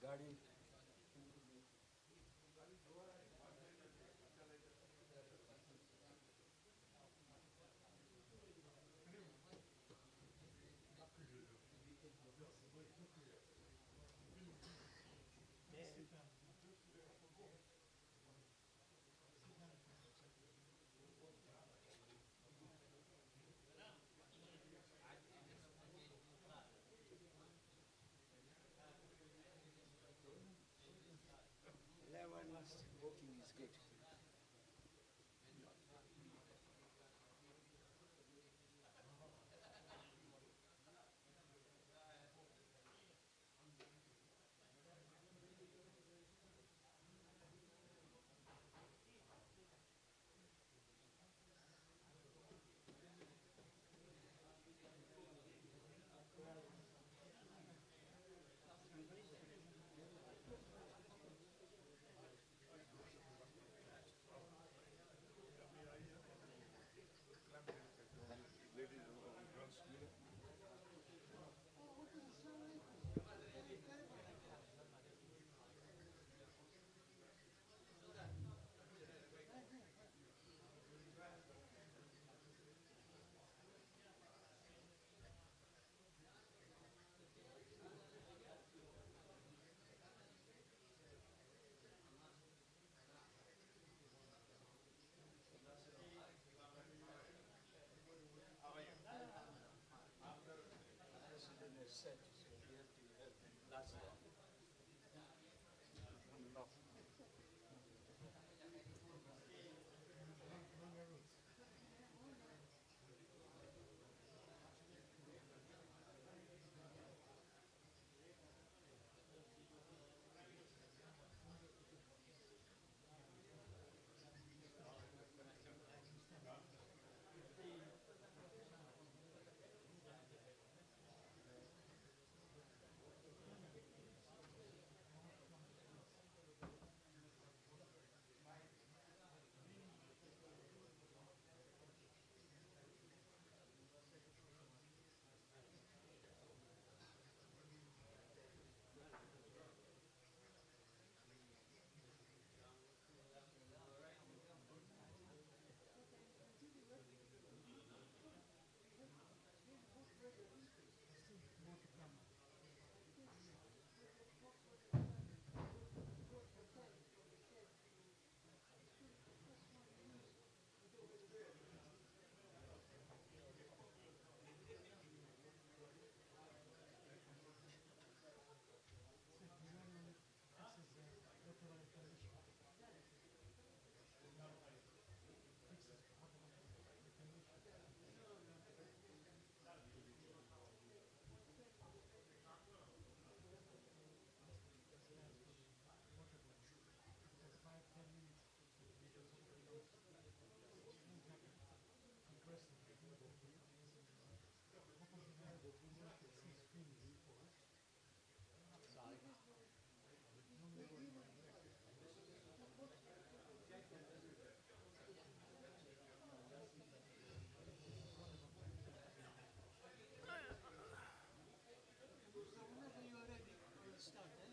गाड़ी lemon walking is good. Accident is set, so we have to help him. Last year.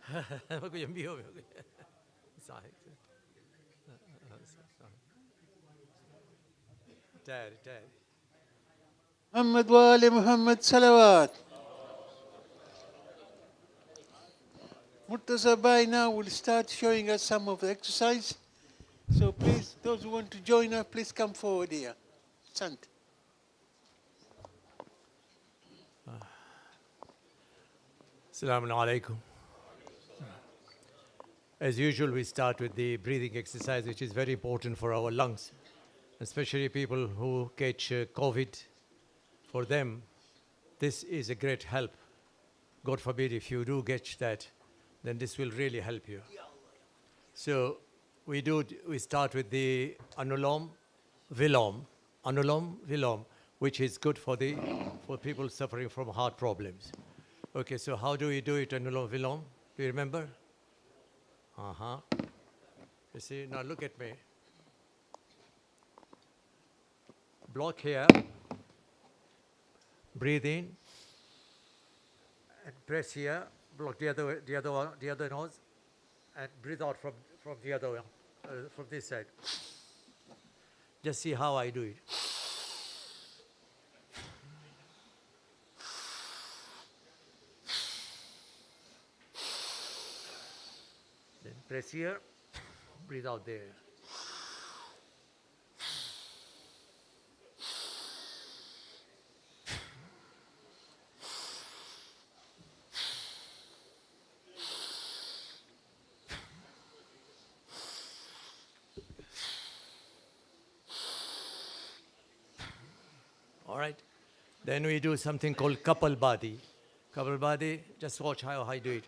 कोई M B हो Dad, Dad. Muhammad wa ali Muhammad salawat. Murtaza Bhai now will start showing us some of the exercise. So please, those who want to join us, please come forward here. Sant. Assalamu alaikum. As usual, we start with the breathing exercise, which is very important for our lungs, especially people who catch COVID. For them, this is a great help. God forbid if you do get that, then this will really help you. So we start with the Anulom Vilom, which is good for people suffering from heart problems. Okay, so how do we do it, Anulom Vilom? Do you remember? You see, now look at me. Block here. Breathe in. And press here. block the other nose, and breathe out from the other one, from this side. Just see how I do it. Then press here, breathe out there. All right. Then we do something called Kapal Badi. Kapal Badi, just watch how I do it.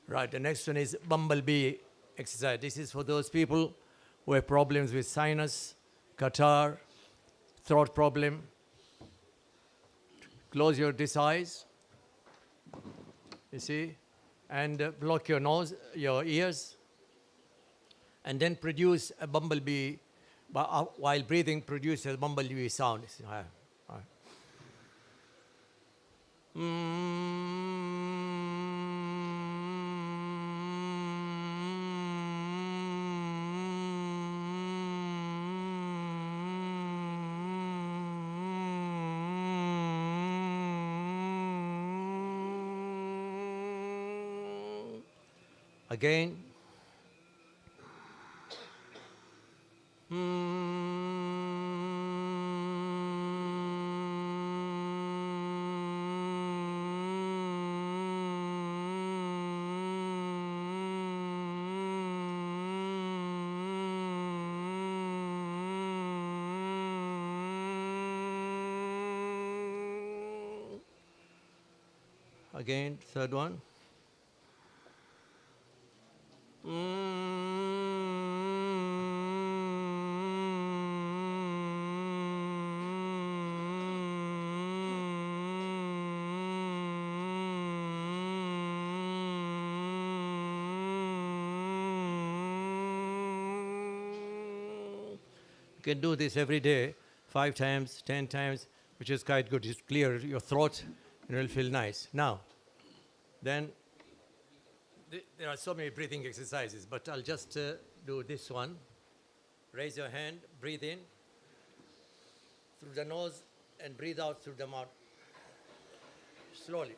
Right, the next one is bumblebee exercise. This is for those people who have problems with sinus, catarrh, throat problem. Close this eyes, you see, and block your nose, your ears, and then produce a bumblebee, while breathing, produce a bumblebee sound. Again. Again, third one. You can do this every day, 5 times, 10 times, which is quite good. Just clear your throat and it'll feel nice. Now, then there are so many breathing exercises, but I'll just do this one. Raise your hand, breathe in through the nose and breathe out through the mouth. Slowly.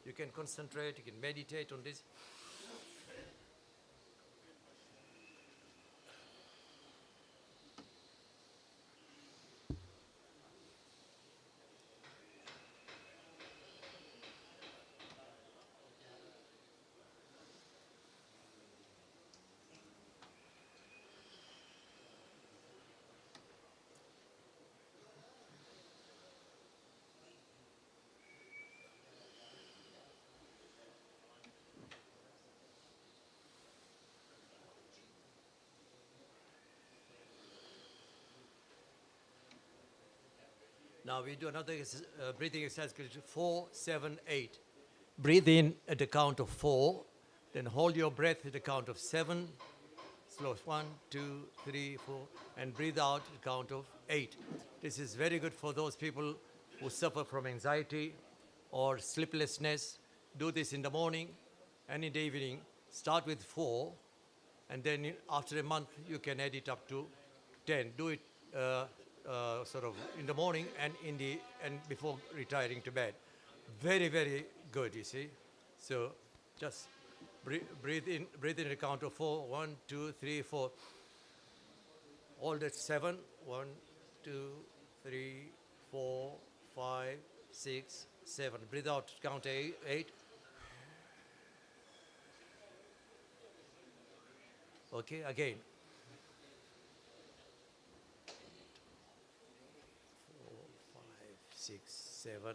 You can concentrate, you can meditate on this. Now we do another breathing exercise, 4, 7, 8. Breathe in at the count of 4, then hold your breath at the count of 7, slow, 1, 2, 3, 4, and breathe out at the count of 8. This is very good for those people who suffer from anxiety or sleeplessness. Do this in the morning and in the evening. Start with 4, and then after a month you can add it up to 10. Do it sort of in the morning and before retiring to bed. Very, very good, you see. So just breathe in at a count of 4. 1, 2, 3, 4. Hold at 7. 1, 2, 3, 4, 5, 6, 7. Breathe out, count 8. Okay, again. 6, 7.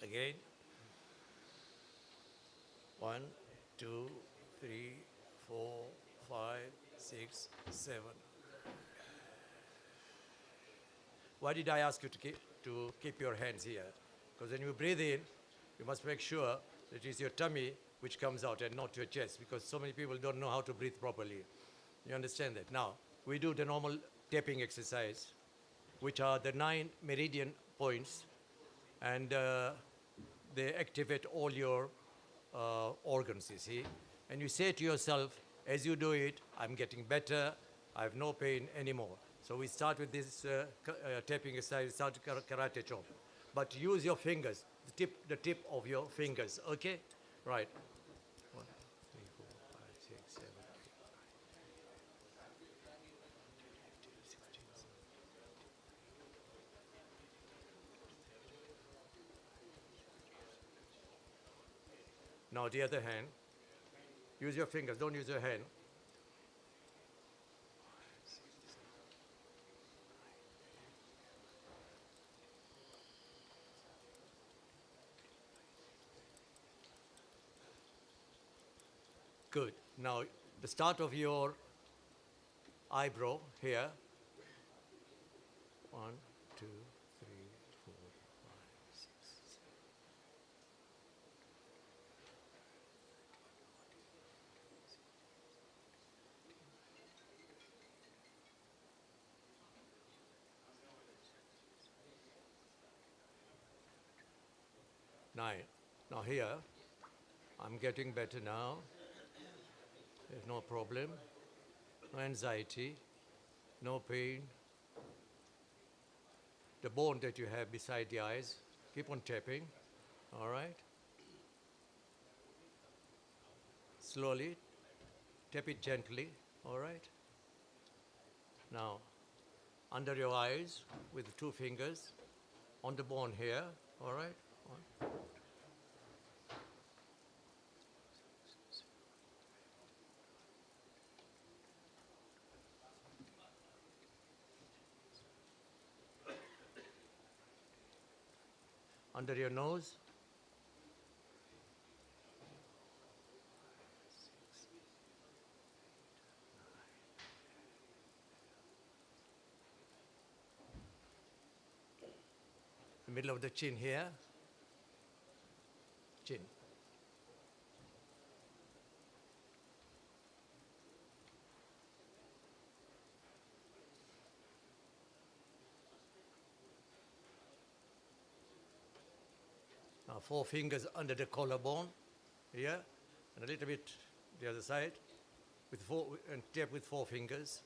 Again. 1, 2, 3, 4, 5, 6, 7. Why did I ask you to keep your hands here? Because when you breathe in, you must make sure that it is your tummy which comes out and not your chest, because so many people don't know how to breathe properly. You understand that? Now, we do the normal tapping exercise, which are the 9 meridian points, and they activate all your organs, you see. And you say to yourself, as you do it, I'm getting better, I have no pain anymore. So we start with this tapping exercise, start karate chop. But use your fingers, the tip of your fingers, okay? Right. 1, 3, 4, 5, 6, 7, 8, 9, 10, 11, 12, 13, 14. Now the other hand. Use your fingers, don't use your hand. Good. Now, the start of your eyebrow here. 1, 2, 3, 4, 5, 6, 7. Nine. Now here, I'm getting better now. There's no problem, no anxiety, no pain. The bone that you have beside the eyes, keep on tapping, all right? Slowly, tap it gently, all right? Now, under your eyes with 2 fingers, on the bone here, all right? One. Under your nose. The middle of the chin here. Chin. Now 4 fingers under the collarbone here, and a little bit the other side, with 4, and tap with 4 fingers.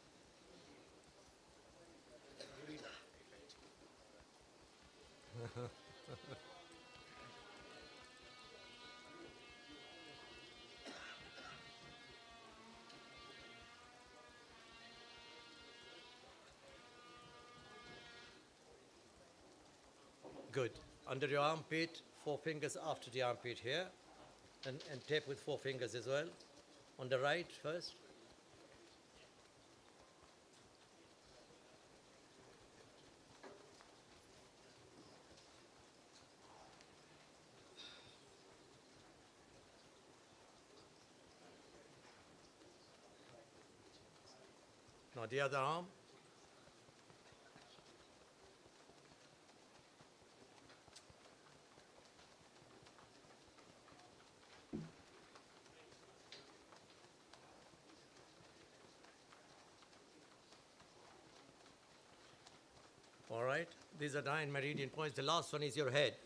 Good. Under your armpit, 4 fingers after the armpit here, and tap with 4 fingers as well. On the right first. Now the other arm. All right, these are 9 meridian points. The last one is your head,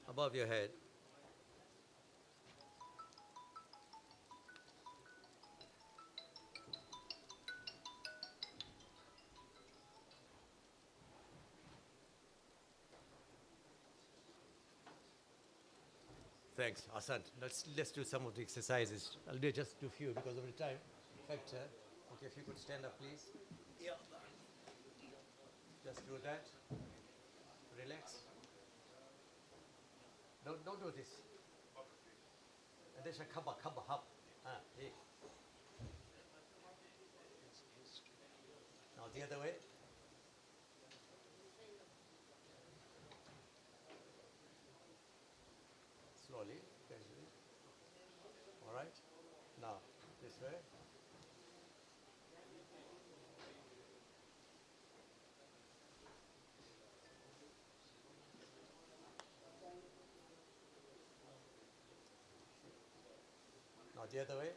above your head. Thanks, Asant. Let's do some of the exercises. I'll just do a few because of the time factor. Okay, if you could stand up, please. Yeah. Just do that. Relax. Don't do this. And there's a kaba hop. Hey. Now the other way. the other way.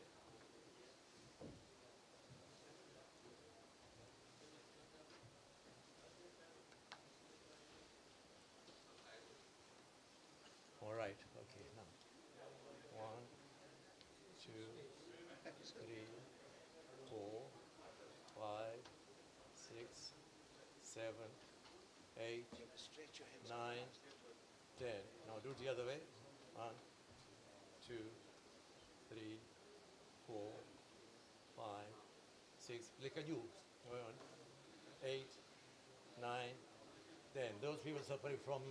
All right, okay, now. 1, 2, 3, 4, 5, 6, 7, 8, 9, 10. Now do it the other way. 1, 2, 3, 4, 5, 6. Like a U. 8, 9, 10. Those people suffering from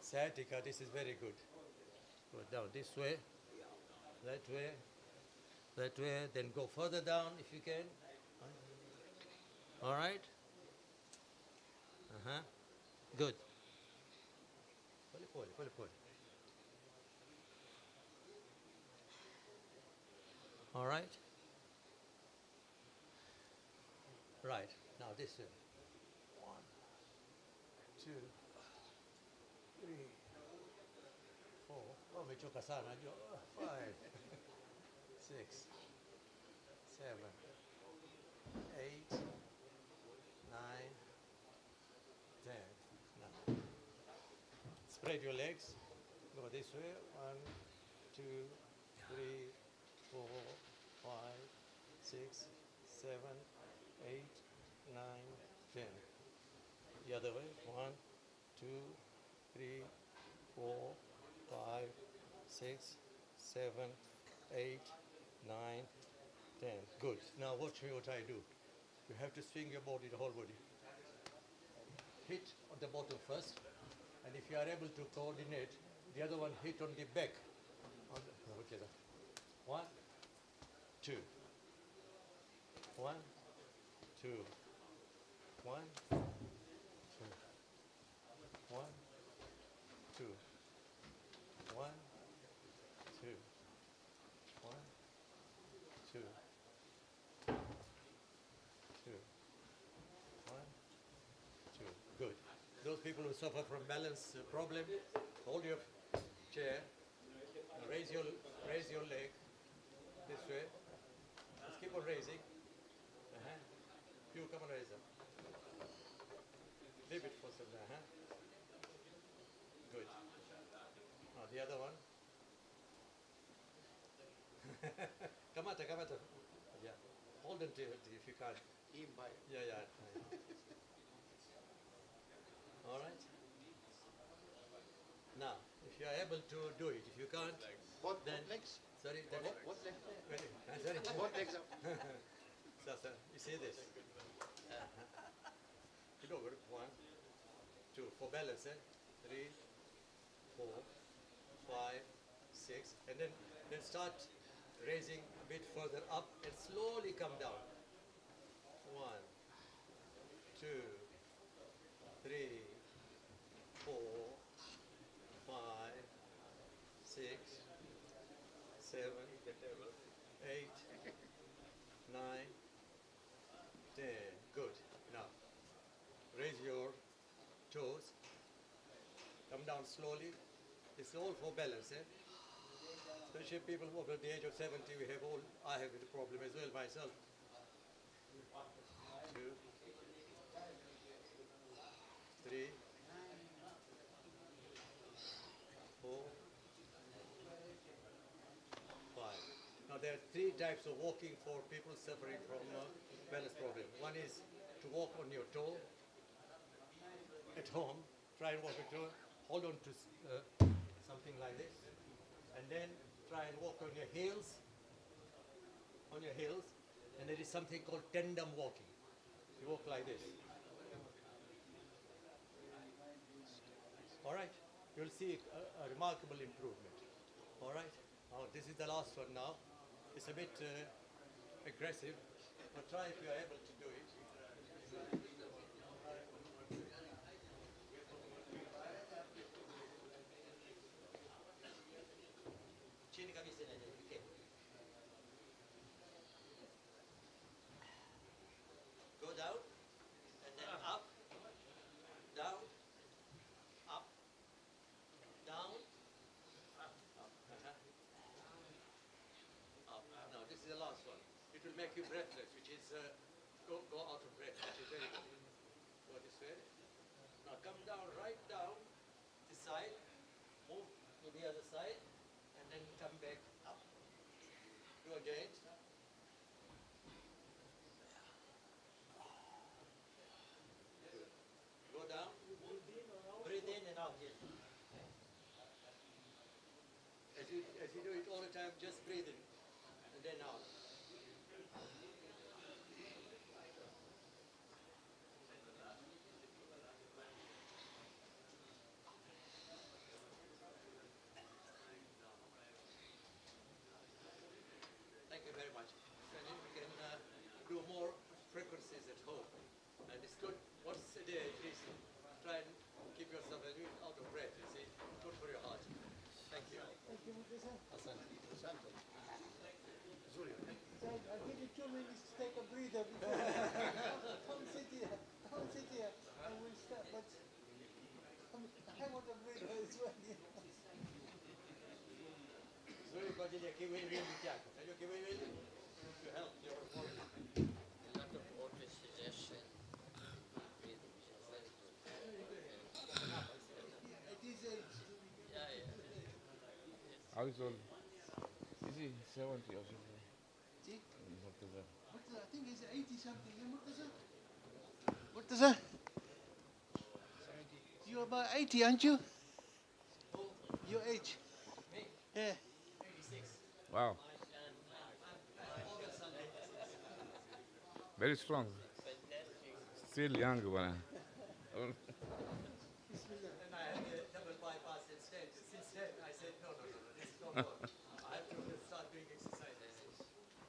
sciatica, this is very good. Go down this way, that way, then go further down if you can. All right? Uh-huh. Good. Poli. All right? Right. Now this way. 1, 2, 3, 4. Oh, me choca sana. 5, 6, 7, 8, 9, 10. Now, spread your legs. Go this way. 1, 2, 3, 4, 5, 6, 7, 8, 9, 10. The other way. 1, 2, 3, 4, 5, 6, 7, 8, 9, 10. Good. Now watch me what I do. You have to swing your body, the whole body. Hit on the bottom first, and if you are able to coordinate, the other one hit on the back. Okay, 1, 2. 1, 2. 1, 2. 1, 2. 1, 2. 1, 2. 2. 1, 2. Good. Those people who suffer from balance problem, hold your chair, raise your leg this way. Just keep on raising. You come on, raise up. Leave it for some time. Good. Now the other one. Come on. Yeah. Hold on to it if you can't. Yeah. All right. Now, if you are able to do it, if you can't, What then legs? sorry. What legs? Sorry. What legs up? Sir, you see this? You know, 1, 2, for balance, 3, 4, 5, 6, and then start raising a bit further up and slowly come down. 1, 2, 3, 4, 5, 6, 7, 8, 9, 10. Good. Now, raise your toes. Come down slowly. It's all for balance, Especially people over the age of 70, I have the problem as well myself. 2, 3, 4, 5. Now there are 3 types of walking for people suffering from balance problem. One is to walk on your toe at home. Try and walk your toe. Hold on to something like this, and then try and walk on your heels. And there is something called tandem walking. You walk like this. All right. You'll see a remarkable improvement. All right. Now this is the last one now. It's a bit aggressive, but try if you are able to do it. Go down, and then up, down, up, down, up, up. will make you breathless, which is go out of breath, which is very good. Go this way. Now come down, right down this side, move to the other side, and then come back up. Do again. Go down, breathe in and out. Yes. As you do it all the time, just breathe in and then out. Thank you very much. And then we can do more frequencies at home. And it's good once a day at least. Try and keep yourself out of breath, you see. Good for your heart. Thank you. Thank you, Mr. Santo. I'll give you 2 minutes to take a breather before. Come sit here. Come sit here. And we'll start. But I want a breather as well. Zuri kwa ajili ya kiwiliwili chako. Unajua kiwiliwili? To help your body. A lot of auto suggestion. Breathing is very good. At his age. Yeah. How is old? Is he 70 or something? See? Murtaza. I think he's 80 something. Murtaza? You're about 80, aren't you? Your age? Me? Yeah. 86. Wow. Very strong. Fantastic. Still young, but And I had a double bypass instead. Since then, I said, no, this is not good. I have to start doing exercises.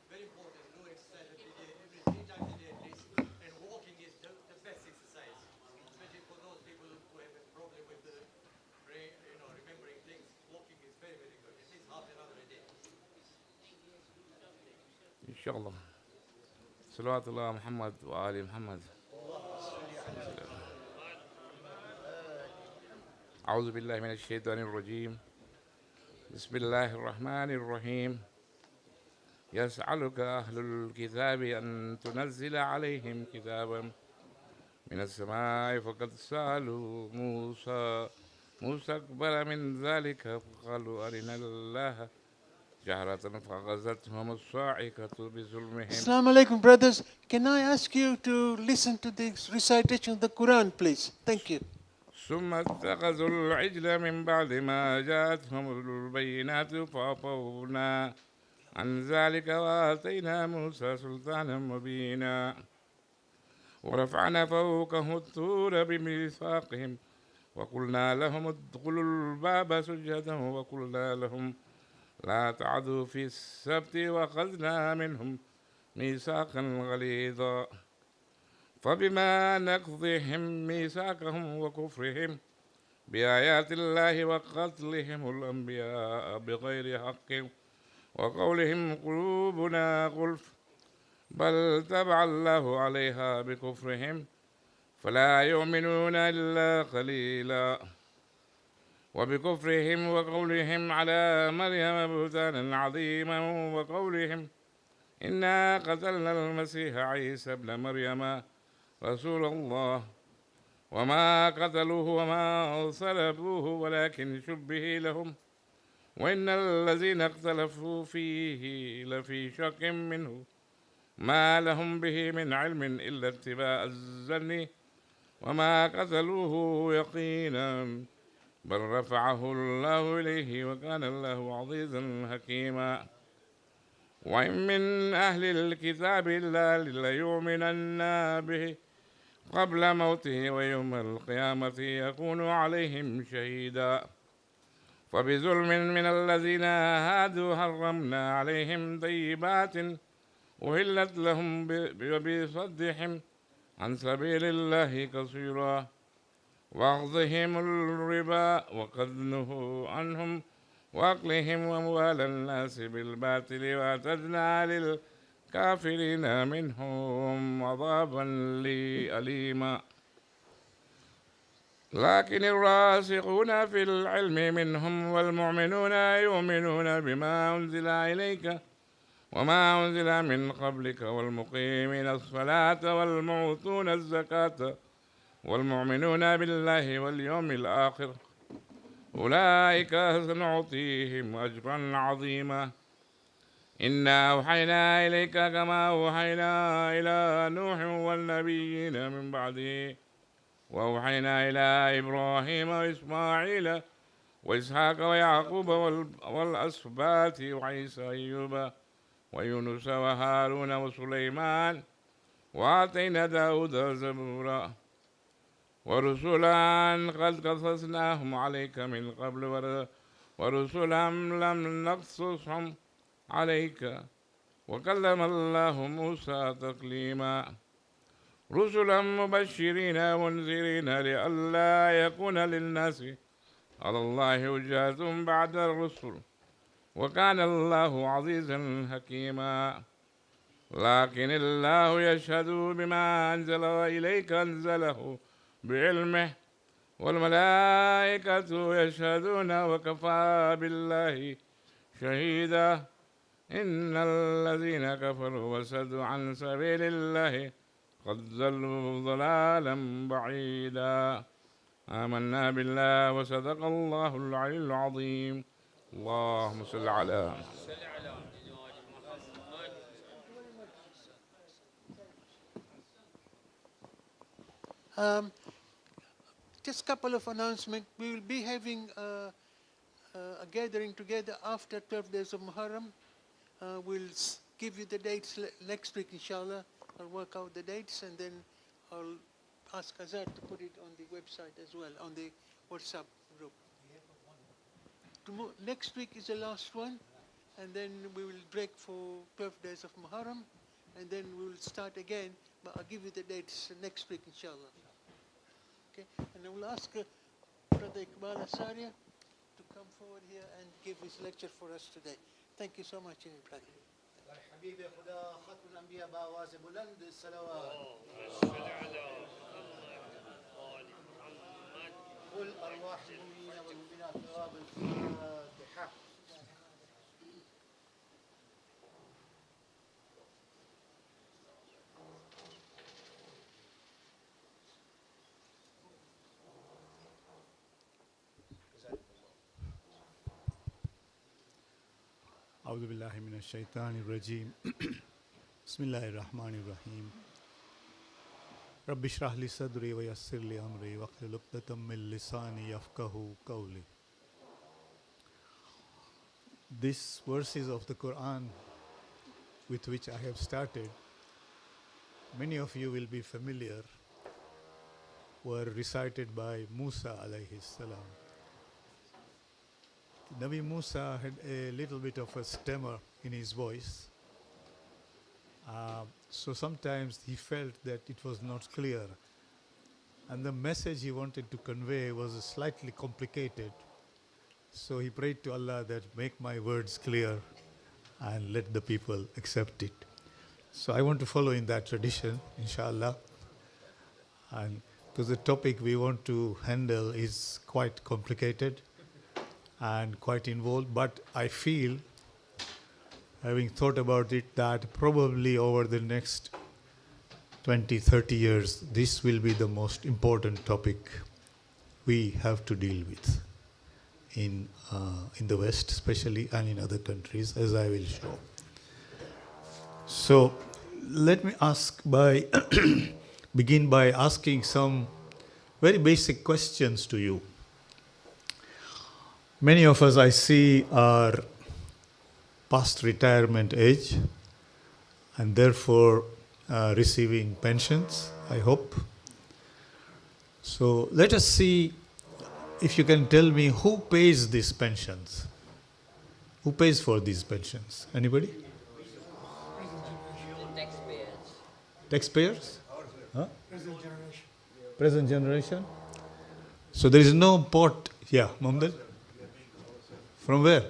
Very important, do exercise every day, every 3 times a day at least. And walking is the best exercise, especially for those people who have a problem with the brain, remembering things. Walking is very, very good. At least half an hour a day. inshallah. صلوات الله محمد وآل محمد. أعوذ بالله من الشيطان الرجيم. بسم الله الرحمن الرحيم. يسألك أهل الكتاب أن تنزل عليهم كتابا من السماء فقد سألوا موسى أكبر من ذلك فقالوا أرنا الله جهرة فأخذتهم الصاعقة بظلمهم. Assalamu alaikum, brothers. Can I ask you to listen to the recitation of the Quran, please? Thank you. ثم اتخذوا العجل من بعد ما جاءتهم البينات فعفونا عن ذلك وآتينا موسى سلطانا مبينا ورفعنا فوقهم الطور بميثاقهم وقلنا لهم ادخلوا الباب سجدا وقلنا لهم لا تعدوا في السبت وأخذنا منهم ميثاقا غليظا فبما نقضهم ميثاقهم وكفرهم بآيات الله وقتلهم الأنبياء بغير حق وقولهم قلوبنا غلف بل تبع الله عليها بكفرهم فلا يؤمنون إلا قليلا وبكفرهم وقولهم على مريم بهتانا عظيما وقولهم إنا قتلنا المسيح عيسى ابن مريم رسول الله وما قتلوه وما صلبوه ولكن شبه لهم وإن الذين اختلفوا فيه لفي شك منه ما لهم به من علم إلا اتباع الظن وما قتلوه يقينا بل رفعه الله إليه وكان الله عزيزا حكيما وإن من أهل الكتاب إلا ليؤمنن به قبل موته ويوم القيامة يكون عليهم شهيدا فبظلم من الذين هادوا حرمنا عليهم طيبات أحلت لهم وبصدهم عن سبيل الله كثيرا وأخذهم الربا وقد نهوا عنهم وأكلهم أموال الناس بالباطل وأعتدنا للكافرين منهم عذابا أليما لكن الراسخون في العلم منهم والمؤمنون يؤمنون بما أنزل إليك وما أنزل من قبلك والمقيمين الصلاة والمؤتون الزكاة والمؤمنون بالله واليوم الآخر أولئك سنعطيهم أجرا عظيما إنا أوحينا إليك كما أوحينا إلى نوح والنبيين من بعده وأوحينا إلى إبراهيم وإسماعيل وإسحاق ويعقوب والأسباط وعيسى أيوب ويونس وهارون وسليمان وآتينا داود زبورا ورسلا قد قصصناهم عليك من قبل ورسلا لم نقصصهم عليك وكلم الله موسى تكليما رسلا مبشرين ومنذرين لئلا يكون للناس على الله حجة بعد الرسل وكان الله عزيزا حكيما لكن الله يشهد بما أنزل إليك أنزله بعلمه والملائكة يشهدون وكفى بالله شهيدا إن الذين كفروا وصدوا عن سبيل الله قد ضلوا ضلالا بعيدا آمنا بالله وصدق الله العلي العظيم اللهم صل على Just a couple of announcements. We will be having a gathering together after 12 days of Muharram. We'll give you the dates next week, inshallah. I'll work out the dates and then I'll ask Azhar to put it on the website as well, on the WhatsApp group. Next week is the last one, and then we will break for 12 days of Muharram, and then we will start again, but I'll give you the dates next week, inshallah. Okay, and I will ask Brother Iqbal Asaria to come forward here and give his lecture for us today. Thank you so much, brother. حبيبي خدا ختم الأنبياء بآواز بلند الصلوات قل أرواح المؤمنين والمؤمنات ثواب الفاتحة أعوذ بالله من الشيطان الرجيم بسم الله الرحمن الرحيم رب اشرح لي صدري ويسر لي أمري واحلل عقدة من لساني يفقهوا قولي. These verses of the Quran with which I have started, many of you will be familiar, were recited by Musa alayhi salam. Nabi Musa had a little bit of a stammer in his voice. So sometimes he felt that it was not clear. And the message he wanted to convey was slightly complicated. So he prayed to Allah that make my words clear and let the people accept it. So I want to follow in that tradition, inshallah. And because the topic we want to handle is quite complicated and quite involved, but I feel, having thought about it, that probably over the next 20, 30 years, this will be the most important topic we have to deal with in the West especially, and in other countries, as I will show. So let me begin by asking some very basic questions to you. Many of us, I see, are past retirement age and therefore receiving pensions, I hope. So let us see if you can tell me who pays these pensions. Who pays for these pensions? Anybody? The taxpayers. Taxpayers? Huh? Present generation. So there is no pot. Yeah, Mohammed? From where?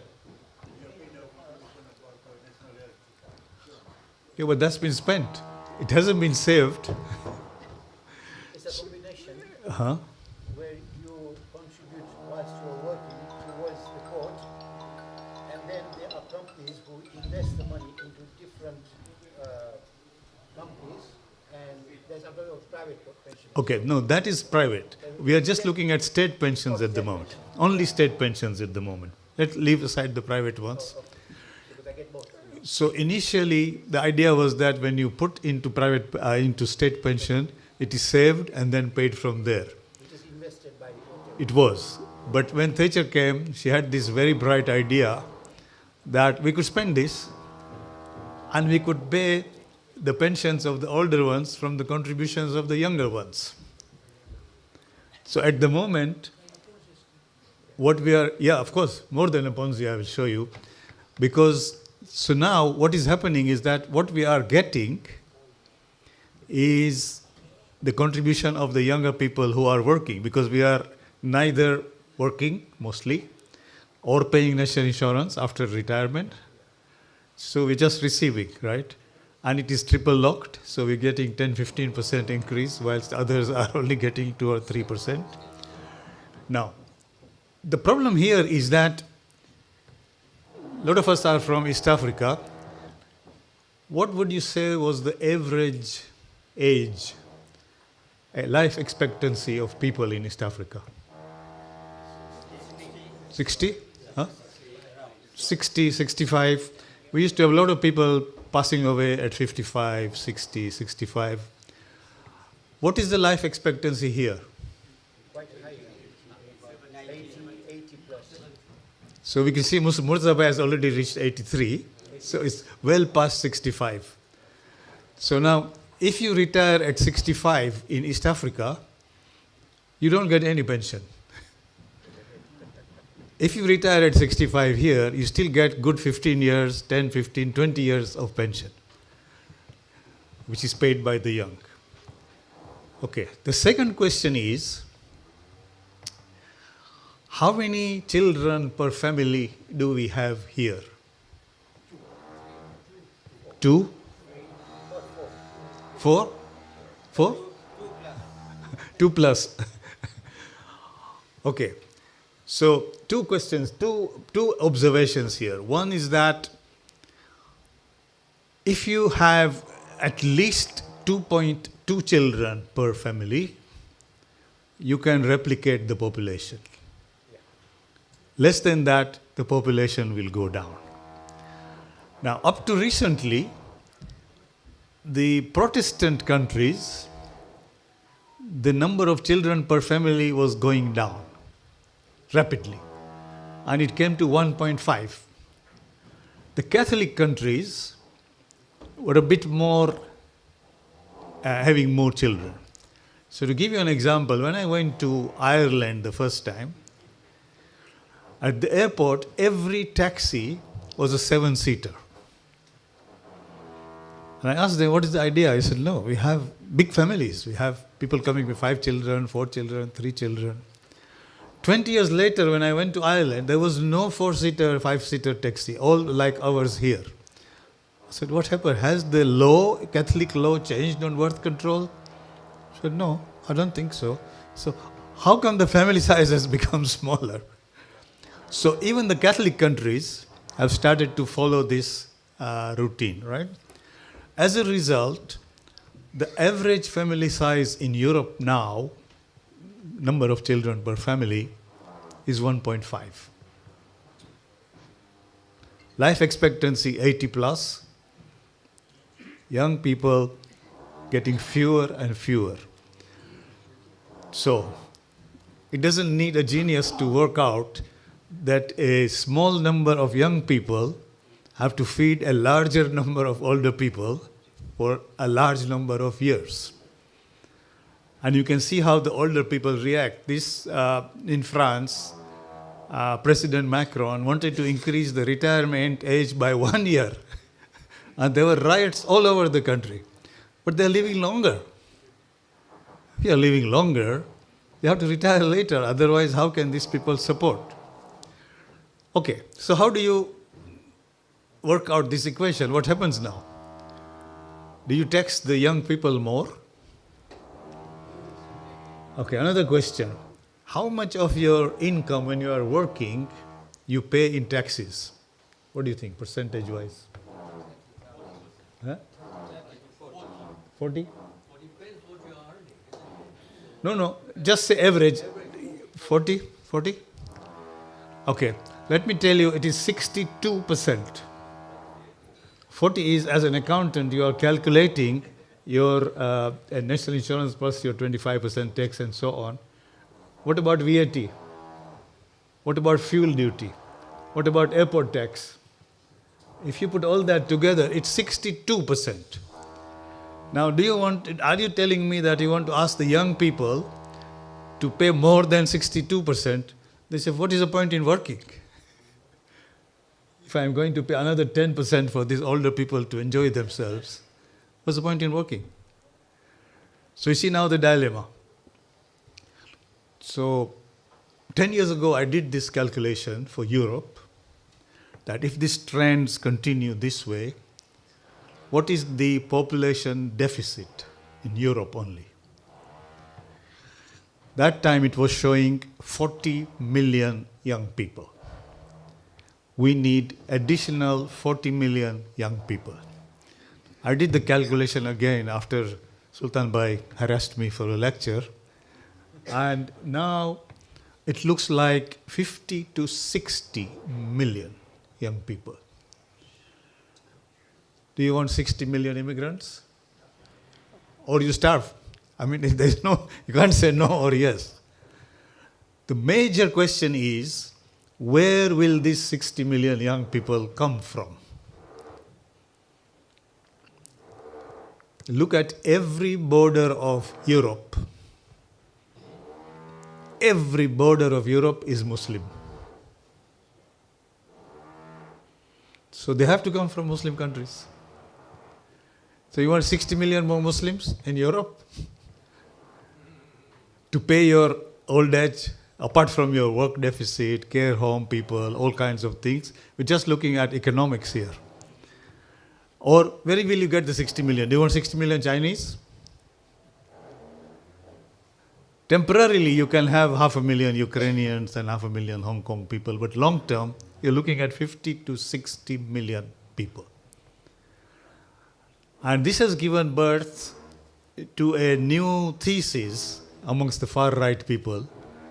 Yeah, but that's been spent. It hasn't been saved. It's a combination Huh? where you contribute whilst you're working towards the court, and then there are companies who invest the money into different companies, and there's a lot of private pensions. Okay, no, that is private. We are just looking at state pensions at the moment. Only state pensions at the moment. Let's leave aside the private ones. Because I get both. So initially, the idea was that when you put into into state pension, it is saved and then paid from there. It is invested by the It was. But when Thatcher came, she had this very bright idea that we could spend this and we could pay the pensions of the older ones from the contributions of the younger ones. So at the moment, what we are, yeah, of course, more than a Ponzi, I will show you. Because, so now what is happening is that what we are getting is the contribution of the younger people who are working, because we are neither working mostly or paying national insurance after retirement. So we're just receiving, right? And it is triple locked, so we're getting 10-15% increase, whilst others are only getting 2 or 3%. Now, the problem here is that a lot of us are from East Africa. What would you say was the average age, life expectancy of people in East Africa? 60? Huh? 60, 65. We used to have a lot of people passing away at 55, 60, 65. What is the life expectancy here? quite high, 80 plus. So we can see Murzaba has already reached 83, so it's well past 65. So now, if you retire at 65 in East Africa, you don't get any pension. If you retire at 65 here, you still get good 15 years, 10, 15, 20 years of pension, which is paid by the young. Okay, the second question is, how many children per family do we have here? 2? 4? 4? 2 plus. Okay. So, two questions, two observations here. One is that if you have at least 2.2 children per family, you can replicate the population. Less than that, the population will go down. Now, up to recently, the Protestant countries, the number of children per family was going down rapidly, and it came to 1.5. The Catholic countries were a bit more having more children. So to give you an example, when I went to Ireland the first time, at the airport, every taxi was a 7-seater. And I asked them, what is the idea? I said, no, we have big families. We have people coming with 5 children, 4 children, 3 children. 20 years later, when I went to Ireland, there was no 4-seater, 5-seater taxi, all like ours here. I said, what happened? Has the law, Catholic law, changed on birth control? I said, no, I don't think so. So how come the family size has become smaller? So even the Catholic countries have started to follow this routine, right? As a result, the average family size in Europe now, number of children per family, is 1.5. Life expectancy 80 plus, young people getting fewer and fewer. So, it doesn't need a genius to work out that a small number of young people have to feed a larger number of older people for a large number of years. And you can see how the older people react. This, in France, President Macron wanted to increase the retirement age by 1 year. And there were riots all over the country. But they're living longer. If you're living longer, you have to retire later. Otherwise, how can these people support? Okay, so how do you work out this equation? What happens now? Do you tax the young people more? Okay, another question. How much of your income when you are working you pay in taxes? What do you think, percentage-wise? Huh? 40? No, just say average. 40? 40? Okay, let me tell you, it is 62%. 40 is, as an accountant, you are calculating your national insurance plus your 25% tax and so on. What about VAT? What about fuel duty? What about airport tax? If you put all that together, it's 62%. Now, are you telling me that you want to ask the young people to pay more than 62%? They say, what is the point in working? If I'm going to pay another 10% for these older people to enjoy themselves, what's the point in working? So you see now the dilemma. So 10 years ago, I did this calculation for Europe, that if these trends continue this way, what is the population deficit in Europe only? That time it was showing 40 million young people. We need additional 40 million young people. I did the calculation again after Sultan Bhai harassed me for a lecture, and now it looks like 50 to 60 million young people. Do you want 60 million immigrants? Or you starve? I mean, there's no, you can't say no or yes. The major question is, where will these 60 million young people come from? Look at every border of Europe. Every border of Europe is Muslim. So they have to come from Muslim countries. So you want 60 million more Muslims in Europe to pay your old age, apart from your work deficit, care home people, all kinds of things. We're just looking at economics here. Or where will you get the 60 million? Do you want 60 million Chinese? Temporarily, you can have 500,000 Ukrainians and 500,000 Hong Kong people, but long term, you're looking at 50 to 60 million people. And this has given birth to a new thesis amongst the far-right people,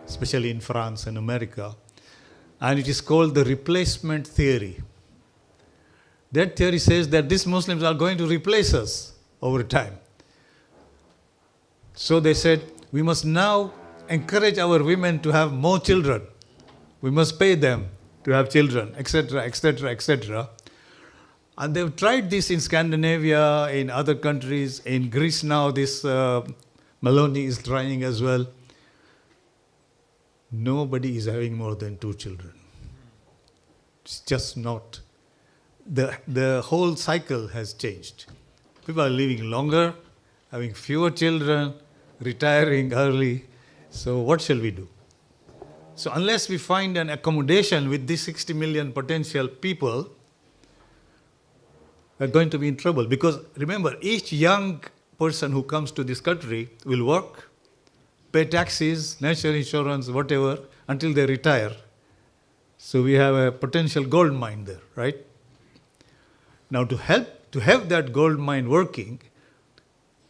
especially in France and America, and it is called the replacement theory. That theory says that these Muslims are going to replace us over time. So they said, we must now encourage our women to have more children. We must pay them to have children, etc., etc., etc. And they've tried this in Scandinavia, in other countries. In Greece now, this Meloni is trying as well. Nobody is having more than 2 children. It's just not. The whole cycle has changed. People are living longer, having fewer children, retiring early. So what shall we do? So unless we find an accommodation with these 60 million potential people, we're going to be in trouble. Because remember, each young person who comes to this country will work, pay taxes, national insurance, whatever, until they retire. So we have a potential gold mine there, right? Now to have that gold mine working,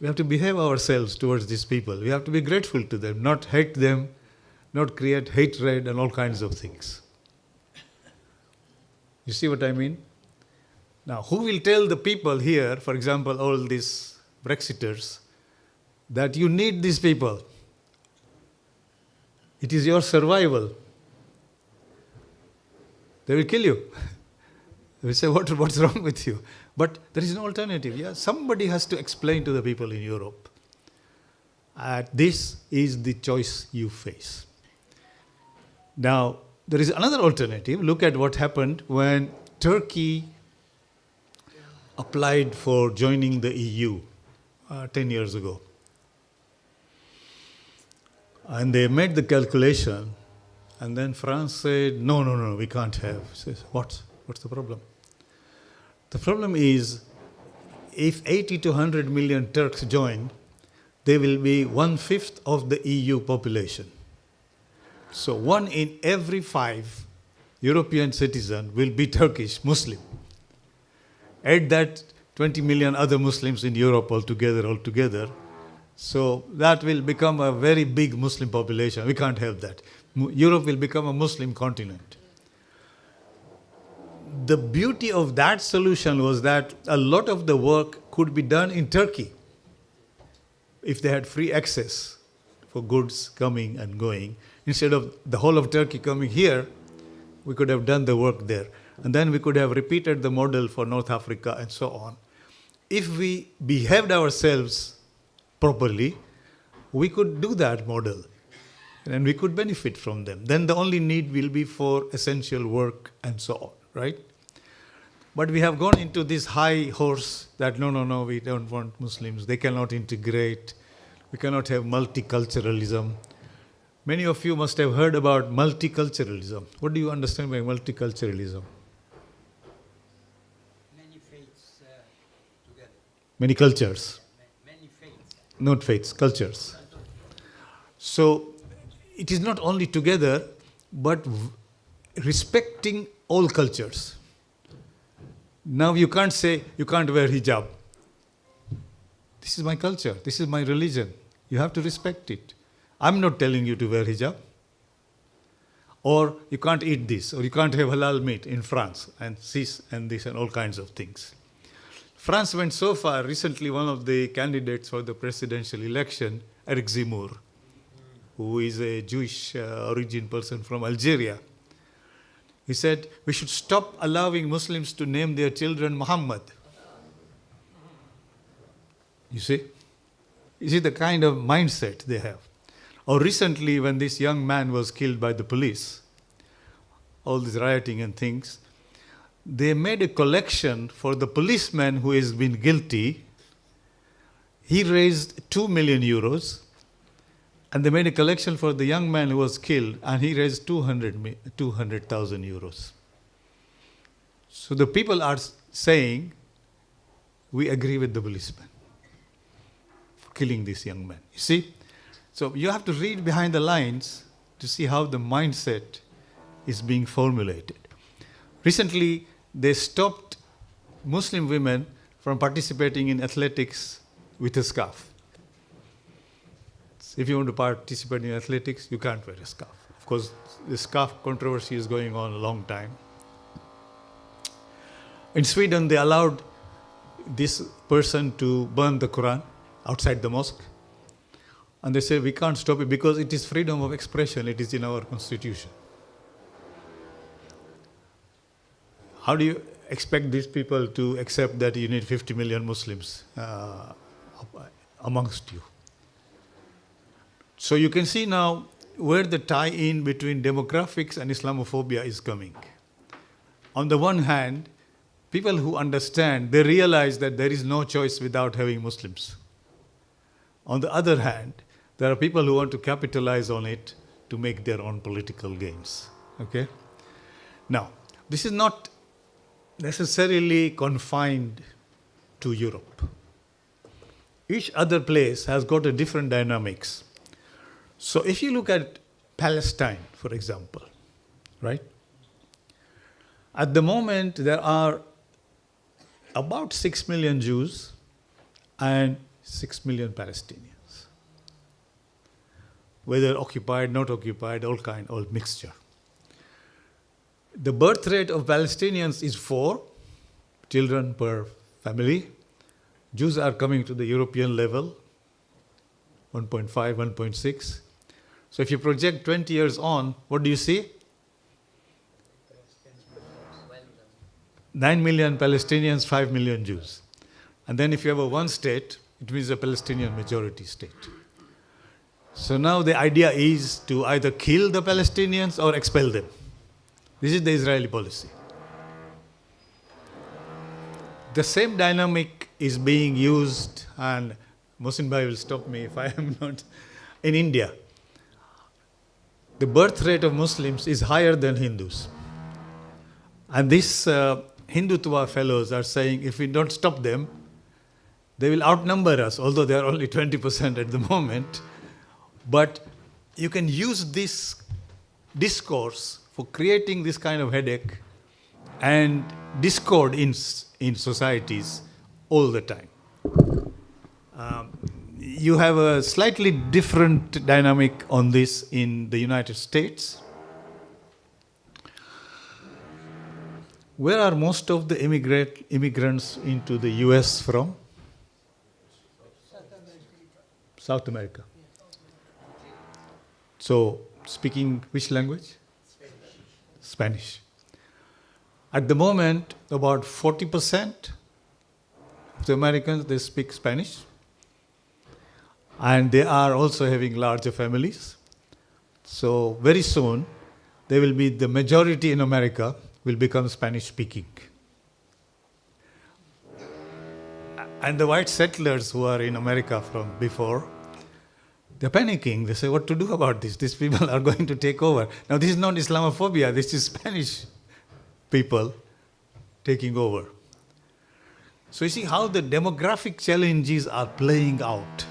we have to behave ourselves towards these people. We have to be grateful to them, not hate them, not create hatred and all kinds of things. You see what I mean? Now, who will tell the people here, for example, all these Brexiters, that you need these people? It is your survival. They will kill you. They will say, what's wrong with you? But there is no alternative. Yeah? Somebody has to explain to the people in Europe. This is the choice you face. Now, there is another alternative. Look at what happened when Turkey applied for joining the EU 10 years ago. And they made the calculation, and then France said, no, we can't have. Says, what's the problem? The problem is, if 80 to 100 million Turks join, they will be 1/5 of the EU population. So 1 in every 5 European citizen will be Turkish Muslim. Add that 20 million other Muslims in Europe altogether. So that will become a very big Muslim population. We can't have that. Europe will become a Muslim continent. The beauty of that solution was that a lot of the work could be done in Turkey if they had free access for goods coming and going. Instead of the whole of Turkey coming here, we could have done the work there. And then we could have repeated the model for North Africa and so on. If we behaved ourselves properly, we could do that model and we could benefit from them. Then the only need will be for essential work and so on, right? But we have gone into this high horse that no, we don't want Muslims. They cannot integrate. We cannot have multiculturalism. Many of you must have heard about multiculturalism. What do you understand by multiculturalism? Many faiths together. Many cultures. Many faiths. Not faiths, cultures. So it is not only together, but respecting all cultures. Now you can't say you can't wear hijab. This is my culture. This is my religion. You have to respect it. I'm not telling you to wear hijab. Or you can't eat this, or you can't have halal meat in France, and this and all kinds of things. France went so far. Recently, one of the candidates for the presidential election, Eric Zemmour, who is a Jewish origin person from Algeria, he said, we should stop allowing Muslims to name their children Muhammad. You see? You see the kind of mindset they have. Or recently, when this young man was killed by the police, all this rioting and things, they made a collection for the policeman who has been guilty. He raised 2 million euros. And they made a collection for the young man who was killed, and he raised 200,000 euros. So the people are saying, we agree with the policeman for killing this young man. You see? So you have to read behind the lines to see how the mindset is being formulated. Recently, they stopped Muslim women from participating in athletics with a scarf. If you want to participate in athletics, you can't wear a scarf. Of course, the scarf controversy is going on a long time. In Sweden, they allowed this person to burn the Quran outside the mosque. And they say, we can't stop it because it is freedom of expression. It is in our constitution. How do you expect these people to accept that you need 50 million Muslims amongst you? So you can see now where the tie-in between demographics and Islamophobia is coming. On the one hand, people who understand, they realize that there is no choice without having Muslims. On the other hand, there are people who want to capitalize on it to make their own political gains. Okay? Now, this is not necessarily confined to Europe. Each other place has got a different dynamics. So if you look at Palestine, for example, right? At the moment, there are about 6 million Jews and 6 million Palestinians. Whether occupied, not occupied, all mixture. The birth rate of Palestinians is 4 children per family. Jews are coming to the European level, 1.5, 1.6. So if you project 20 years on, what do you see? 9 million Palestinians, 5 million Jews. And then if you have a one state, it means a Palestinian majority state. So now the idea is to either kill the Palestinians or expel them. This is the Israeli policy. The same dynamic is being used, and Mohsin Bhai will stop me if I am not, in India. The birth rate of Muslims is higher than Hindus. And these Hindutva fellows are saying if we don't stop them, they will outnumber us, although they are only 20% at the moment. But you can use this discourse for creating this kind of headache and discord in societies all the time. You have a slightly different dynamic on this in the United States. Where are most of the immigrants into the US from? South America. So, speaking which language? Spanish. At the moment, about 40% of the Americans, they speak Spanish. And they are also having larger families. So very soon, they will be the majority in America will become Spanish speaking. And the white settlers who are in America from before, they're panicking. They say, what to do about this? These people are going to take over. Now, this is not Islamophobia. This is Spanish people taking over. So you see how the demographic challenges are playing out.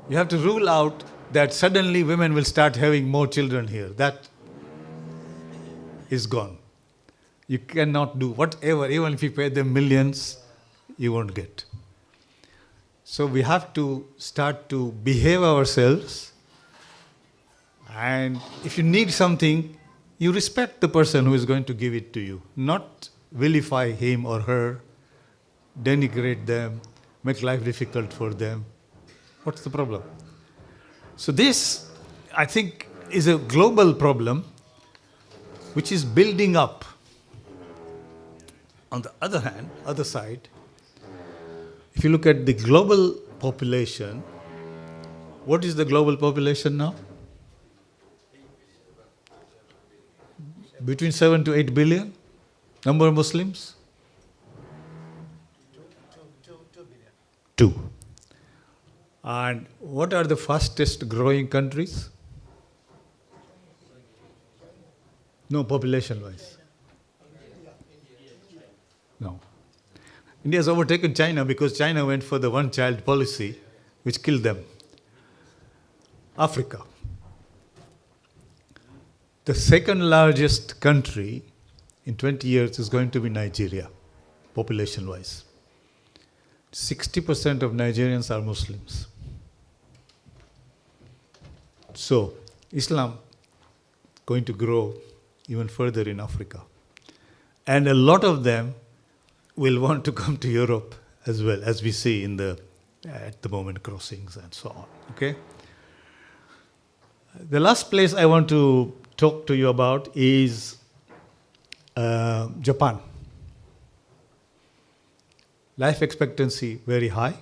You have to rule out that suddenly women will start having more children here. That is gone. You cannot do whatever, even if you pay them millions, you won't get. So we have to start to behave ourselves, and if you need something, you respect the person who is going to give it to you, not vilify him or her, denigrate them, make life difficult for them. What's the problem? So this, I think, is a global problem which is building up. On the other hand, other side, if you look at the global population, what is the global population now? Between 7 to 8 billion number of Muslims? 2. And what are the fastest growing countries? No, population-wise. No. India has overtaken China because China went for the one-child policy, which killed them. Africa. The second largest country in 20 years is going to be Nigeria, population-wise. 60% of Nigerians are Muslims. So, Islam going to grow even further in Africa. And a lot of them will want to come to Europe as well, as we see in the, at the moment, crossings and so on, okay? The last place I want to talk to you about is Japan. Life expectancy very high,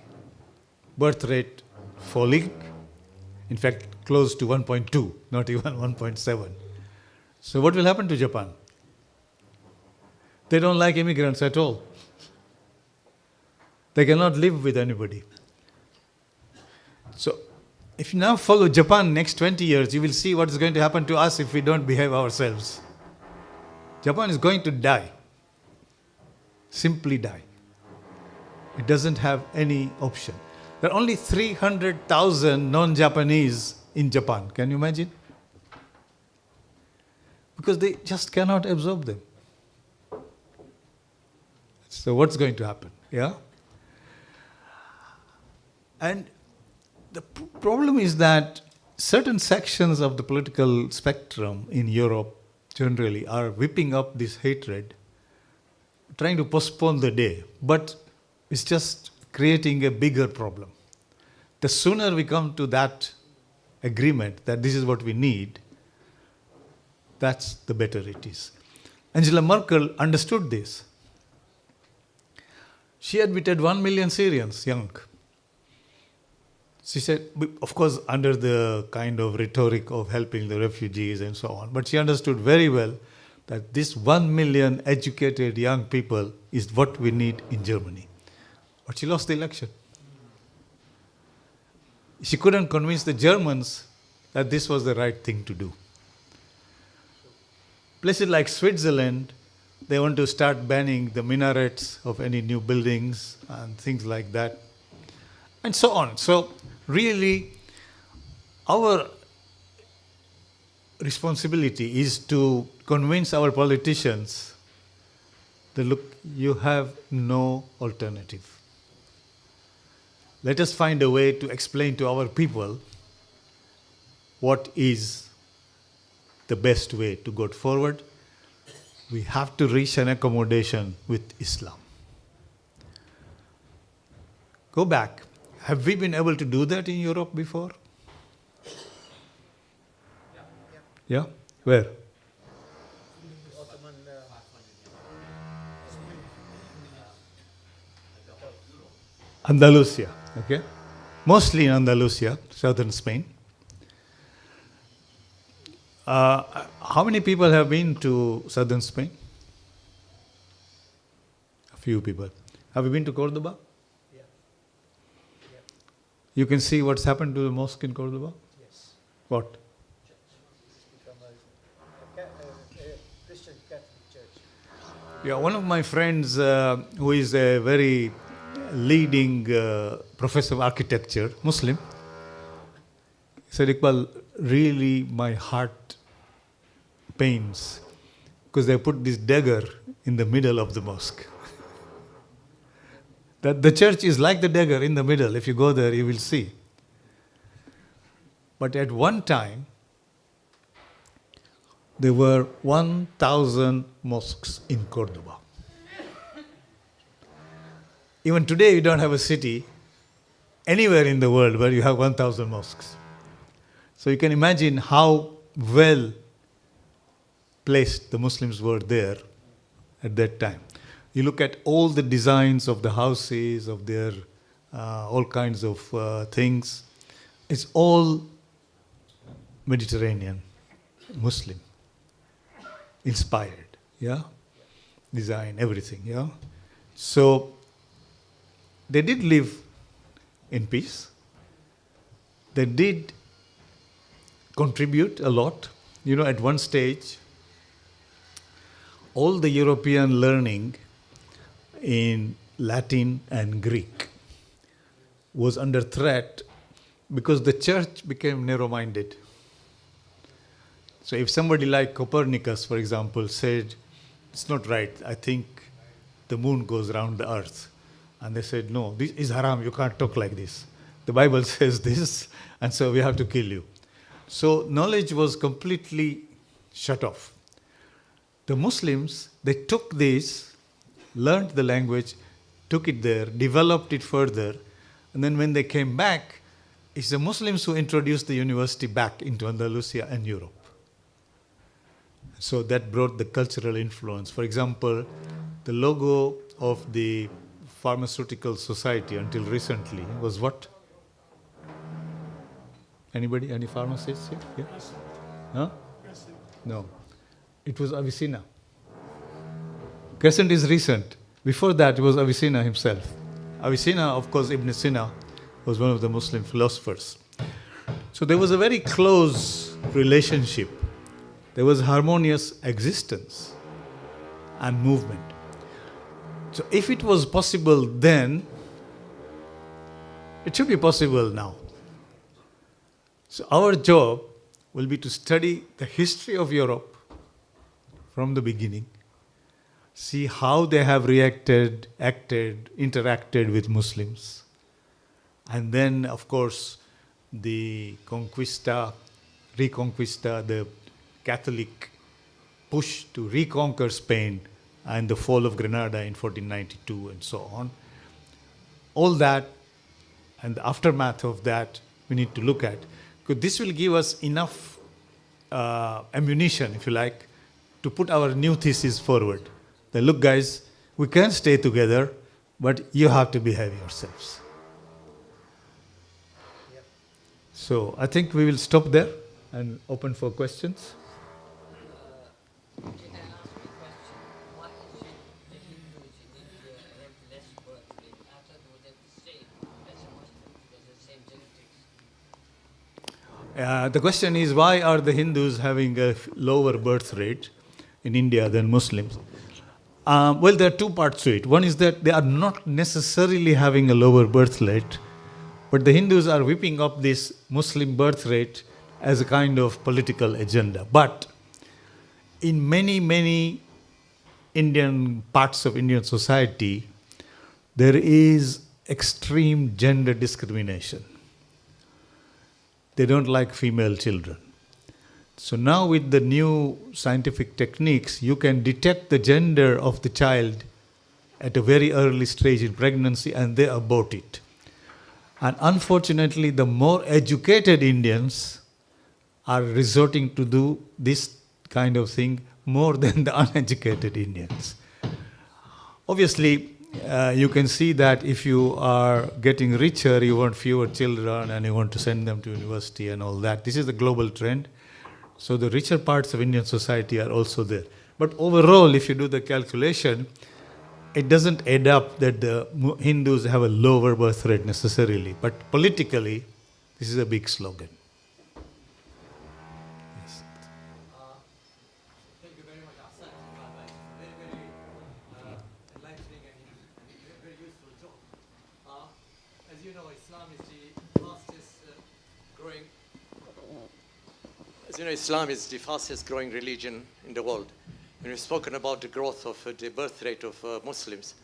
birth rate falling, in fact, close to 1.2, not even 1.7. So what will happen to Japan? They don't like immigrants at all. They cannot live with anybody. So if you now follow Japan next 20 years, you will see what is going to happen to us if we don't behave ourselves. Japan is going to die. Simply die. It doesn't have any option. There are only 300,000 non-Japanese in Japan. Can you imagine? Because they just cannot absorb them. So what's going to happen? Yeah? And the problem is that certain sections of the political spectrum in Europe generally are whipping up this hatred, trying to postpone the day. But it's just creating a bigger problem. The sooner we come to that agreement that this is what we need, that's the better it is. Angela Merkel understood this. She admitted 1 million Syrians, young. She said, of course, under the kind of rhetoric of helping the refugees and so on, but she understood very well that this 1 million educated young people is what we need in Germany. But she lost the election. She couldn't convince the Germans that this was the right thing to do. Places like Switzerland, they want to start banning the minarets of any new buildings and things like that, and so on. So really, our responsibility is to convince our politicians that, look, you have no alternative. Let us find a way to explain to our people what is the best way to go forward. We have to reach an accommodation with Islam. Go back. Have we been able to do that in Europe before? Yeah? Where? Andalusia, okay? Mostly in Andalusia, southern Spain. How many people have been to southern Spain? A few people. Have you been to Cordoba? Yeah. You can see what's happened to the mosque in Cordoba? Yes. What? Christian Catholic church. Yeah, one of my friends who is a very leading professor of architecture, Muslim, said, Iqbal, really my heart pains because they put this dagger in the middle of the mosque. That the church is like the dagger in the middle. If you go there, you will see. But at one time, there were 1,000 mosques in Cordoba. Even today, you don't have a city anywhere in the world where you have 1,000 mosques. So you can imagine how well placed the Muslims were there at that time. You look at all the designs of the houses, of their all kinds of things. It's all Mediterranean, Muslim, inspired, yeah? Design, everything, yeah? So they did live in peace. They did contribute a lot. You know, at one stage, all the European learning in Latin and Greek was under threat because the church became narrow-minded. So if somebody like Copernicus, for example, said, it's not right, I think the moon goes around the earth. And they said, no, this is haram, you can't talk like this. The Bible says this, and so we have to kill you. So knowledge was completely shut off. The Muslims, they took this, learned the language, took it there, developed it further, and then when they came back, it's the Muslims who introduced the university back into Andalusia and Europe. So that brought the cultural influence. For example, the logo of the pharmaceutical society until recently was what? Anybody? Any pharmacists here? Yeah? Huh? No. It was Avicenna. Crescent is recent. Before that, it was Avicenna himself. Avicenna, of course, Ibn Sina was one of the Muslim philosophers. So there was a very close relationship. There was harmonious existence and movement. So if it was possible then, it should be possible now. So our job will be to study the history of Europe from the beginning, see how they have reacted, acted, interacted with Muslims. And then, of course, the Reconquista, the Catholic push to reconquer Spain and the fall of Granada in 1492 and so on. All that and the aftermath of that we need to look at. Because this will give us enough ammunition, if you like, to put our new thesis forward. That, look guys, we can stay together, but you have to behave yourselves. Yep. So I think we will stop there and open for questions. Can I ask you a question? Why is it the Hindus in India have less birth rate? I thought it was the same as the Muslims because the same genetics. The question is, why are the Hindus having a lower birth rate in India than Muslims? Well, there are two parts to it. One is that they are not necessarily having a lower birth rate, but the Hindus are whipping up this Muslim birth rate as a kind of political agenda. But in many, many Indian parts of Indian society, there is extreme gender discrimination. They don't like female children. So now with the new scientific techniques, you can detect the gender of the child at a very early stage in pregnancy and they abort it. And unfortunately, the more educated Indians are resorting to do this kind of thing more than the uneducated Indians. Obviously, you can see that if you are getting richer, you want fewer children and you want to send them to university and all that. This is the global trend. So the richer parts of Indian society are also there. But overall, if you do the calculation, it doesn't add up that the Hindus have a lower birth rate necessarily. But politically, this is a big slogan. Yes. Thank you very much, Hassan. Very, very enlightening and very useful talk. As you know, Islam is the fastest growing religion in the world. And we've spoken about the growth of the birth rate of Muslims.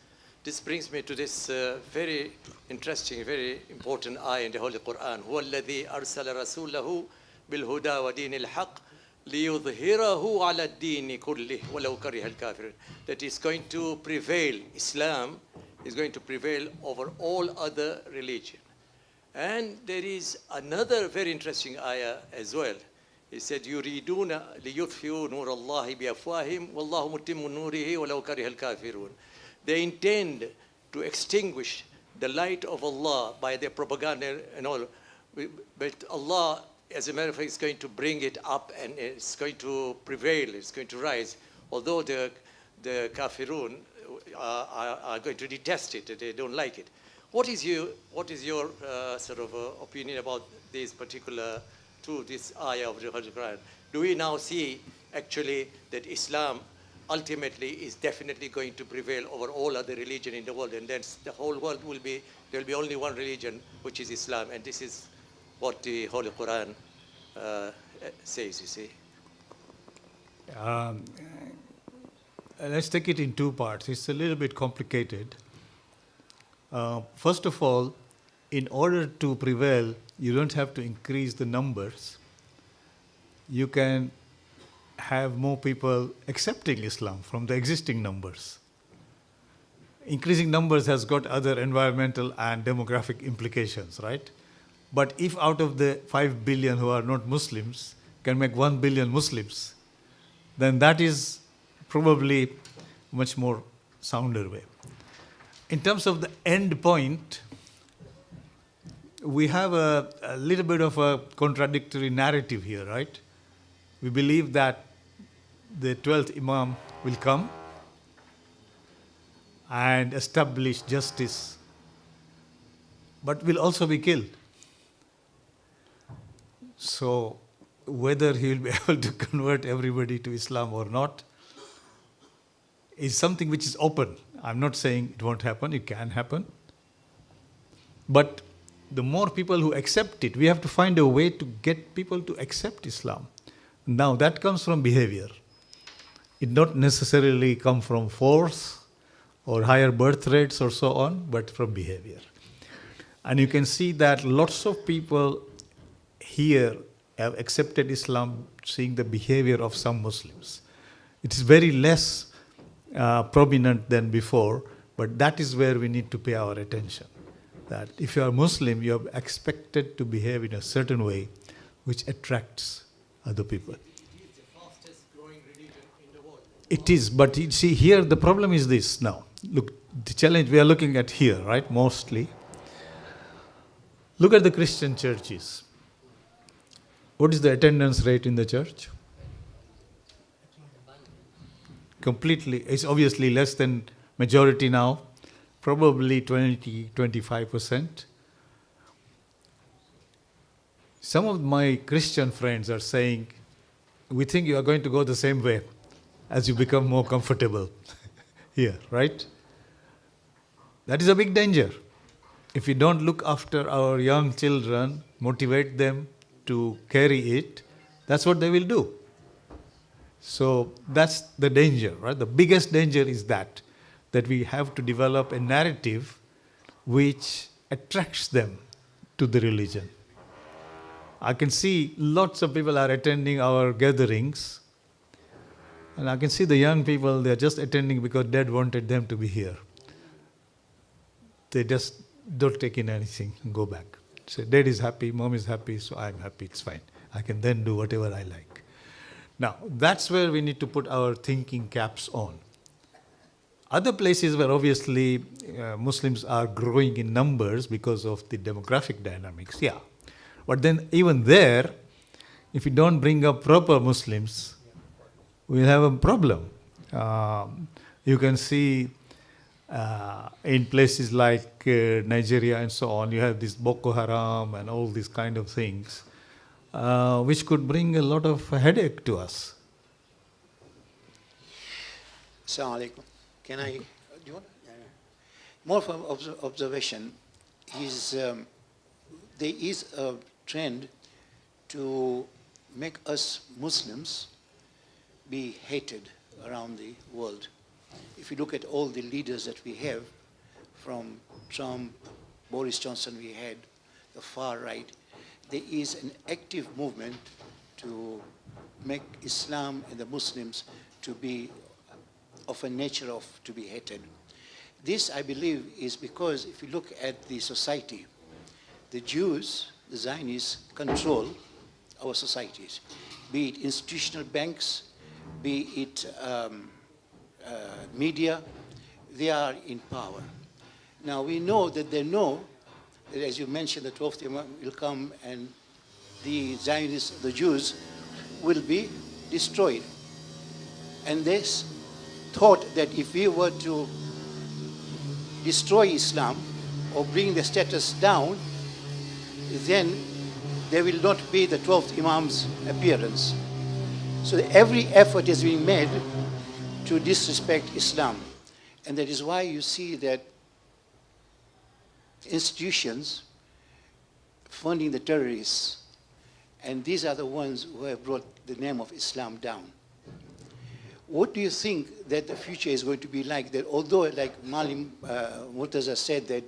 This brings me to this very interesting, very important ayah in the Holy Quran. هو الذي أرسل رسوله بالهدى ودين الحق ليظهره على الدين كله ولو كره الكافرون. That is going to prevail. Islam is going to prevail over all other religion. And there is another very interesting ayah as well. He said, يريدون ليطفئوا نور الله بأفواههم والله متم نوره ولو كره الكافرون. They intend to extinguish the light of Allah by their propaganda and all. But Allah, as a matter of fact, is going to bring it up and it's going to prevail, it's going to rise. Although the kafirun are going to detest it, they don't like it. What is your sort of opinion about this particular this ayah of the Holy Quran? Do we now see actually that Islam ultimately is definitely going to prevail over all other religion in the world, and then the whole world will be, there will be only one religion, which is Islam, and this is what the Holy Quran says, you see? Let's take it in two parts. It's a little bit complicated. First of all, in order to prevail, you don't have to increase the numbers. You can have more people accepting Islam from the existing numbers. Increasing numbers has got other environmental and demographic implications, right? But if out of the 5 billion who are not Muslims can make 1 billion Muslims, then that is probably much more sounder way. In terms of the end point, we have a little bit of a contradictory narrative here, right? We believe that the 12th Imam will come and establish justice, but will also be killed. So whether he will be able to convert everybody to Islam or not is something which is open. I'm not saying it won't happen, it can happen. But the more people who accept it, we have to find a way to get people to accept Islam. Now that comes from behavior. It not necessarily come from force or higher birth rates or so on, but from behavior. And you can see that lots of people here have accepted Islam seeing the behavior of some Muslims. It is very less prominent than before, but that is where we need to pay our attention. That if you are Muslim, you are expected to behave in a certain way which attracts other people. It is the fastest growing religion in the world. It is, but you see here the problem is this now. Look, the challenge we are looking at here, right, mostly. Look at the Christian churches. What is the attendance rate in the church? Completely, it's obviously less than majority now. Probably 20-25%. Some of my Christian friends are saying, we think you are going to go the same way as you become more comfortable here, right? That is a big danger. If we don't look after our young children, motivate them, to carry it, that's what they will do. So that's the danger, right? The biggest danger is that we have to develop a narrative which attracts them to the religion. I can see lots of people are attending our gatherings, and I can see the young people, they're just attending because dad wanted them to be here. They just don't take in anything and go back. Say, dad is happy, mom is happy, so I'm happy, it's fine. I can then do whatever I like. Now, that's where we need to put our thinking caps on. Other places where obviously Muslims are growing in numbers because of the demographic dynamics, yeah. But then even there, if we don't bring up proper Muslims, we'll have a problem. You can see in places like Nigeria and so on, you have this Boko Haram and all these kind of things, which could bring a lot of headache to us. Assalamu alaikum. Can I, do you want? More from observation is there is a trend to make us Muslims be hated around the world. If you look at all the leaders that we have, from Trump, Boris Johnson we had, the far right, there is an active movement to make Islam and the Muslims to be of a nature of to be hated. This, I believe, is because if you look at the society, the Jews, the Zionists, control our societies, be it institutional banks, be it media, they are in power. Now we know that they know that, as you mentioned, the 12th Imam will come and the Zionists, the Jews, will be destroyed. And this thought that if we were to destroy Islam or bring the status down, then there will not be the 12th Imam's appearance. So every effort is being made to disrespect Islam. And that is why you see that institutions funding the terrorists, and these are the ones who have brought the name of Islam down. What do you think that the future is going to be like? That although, like Malim Murtaza said, that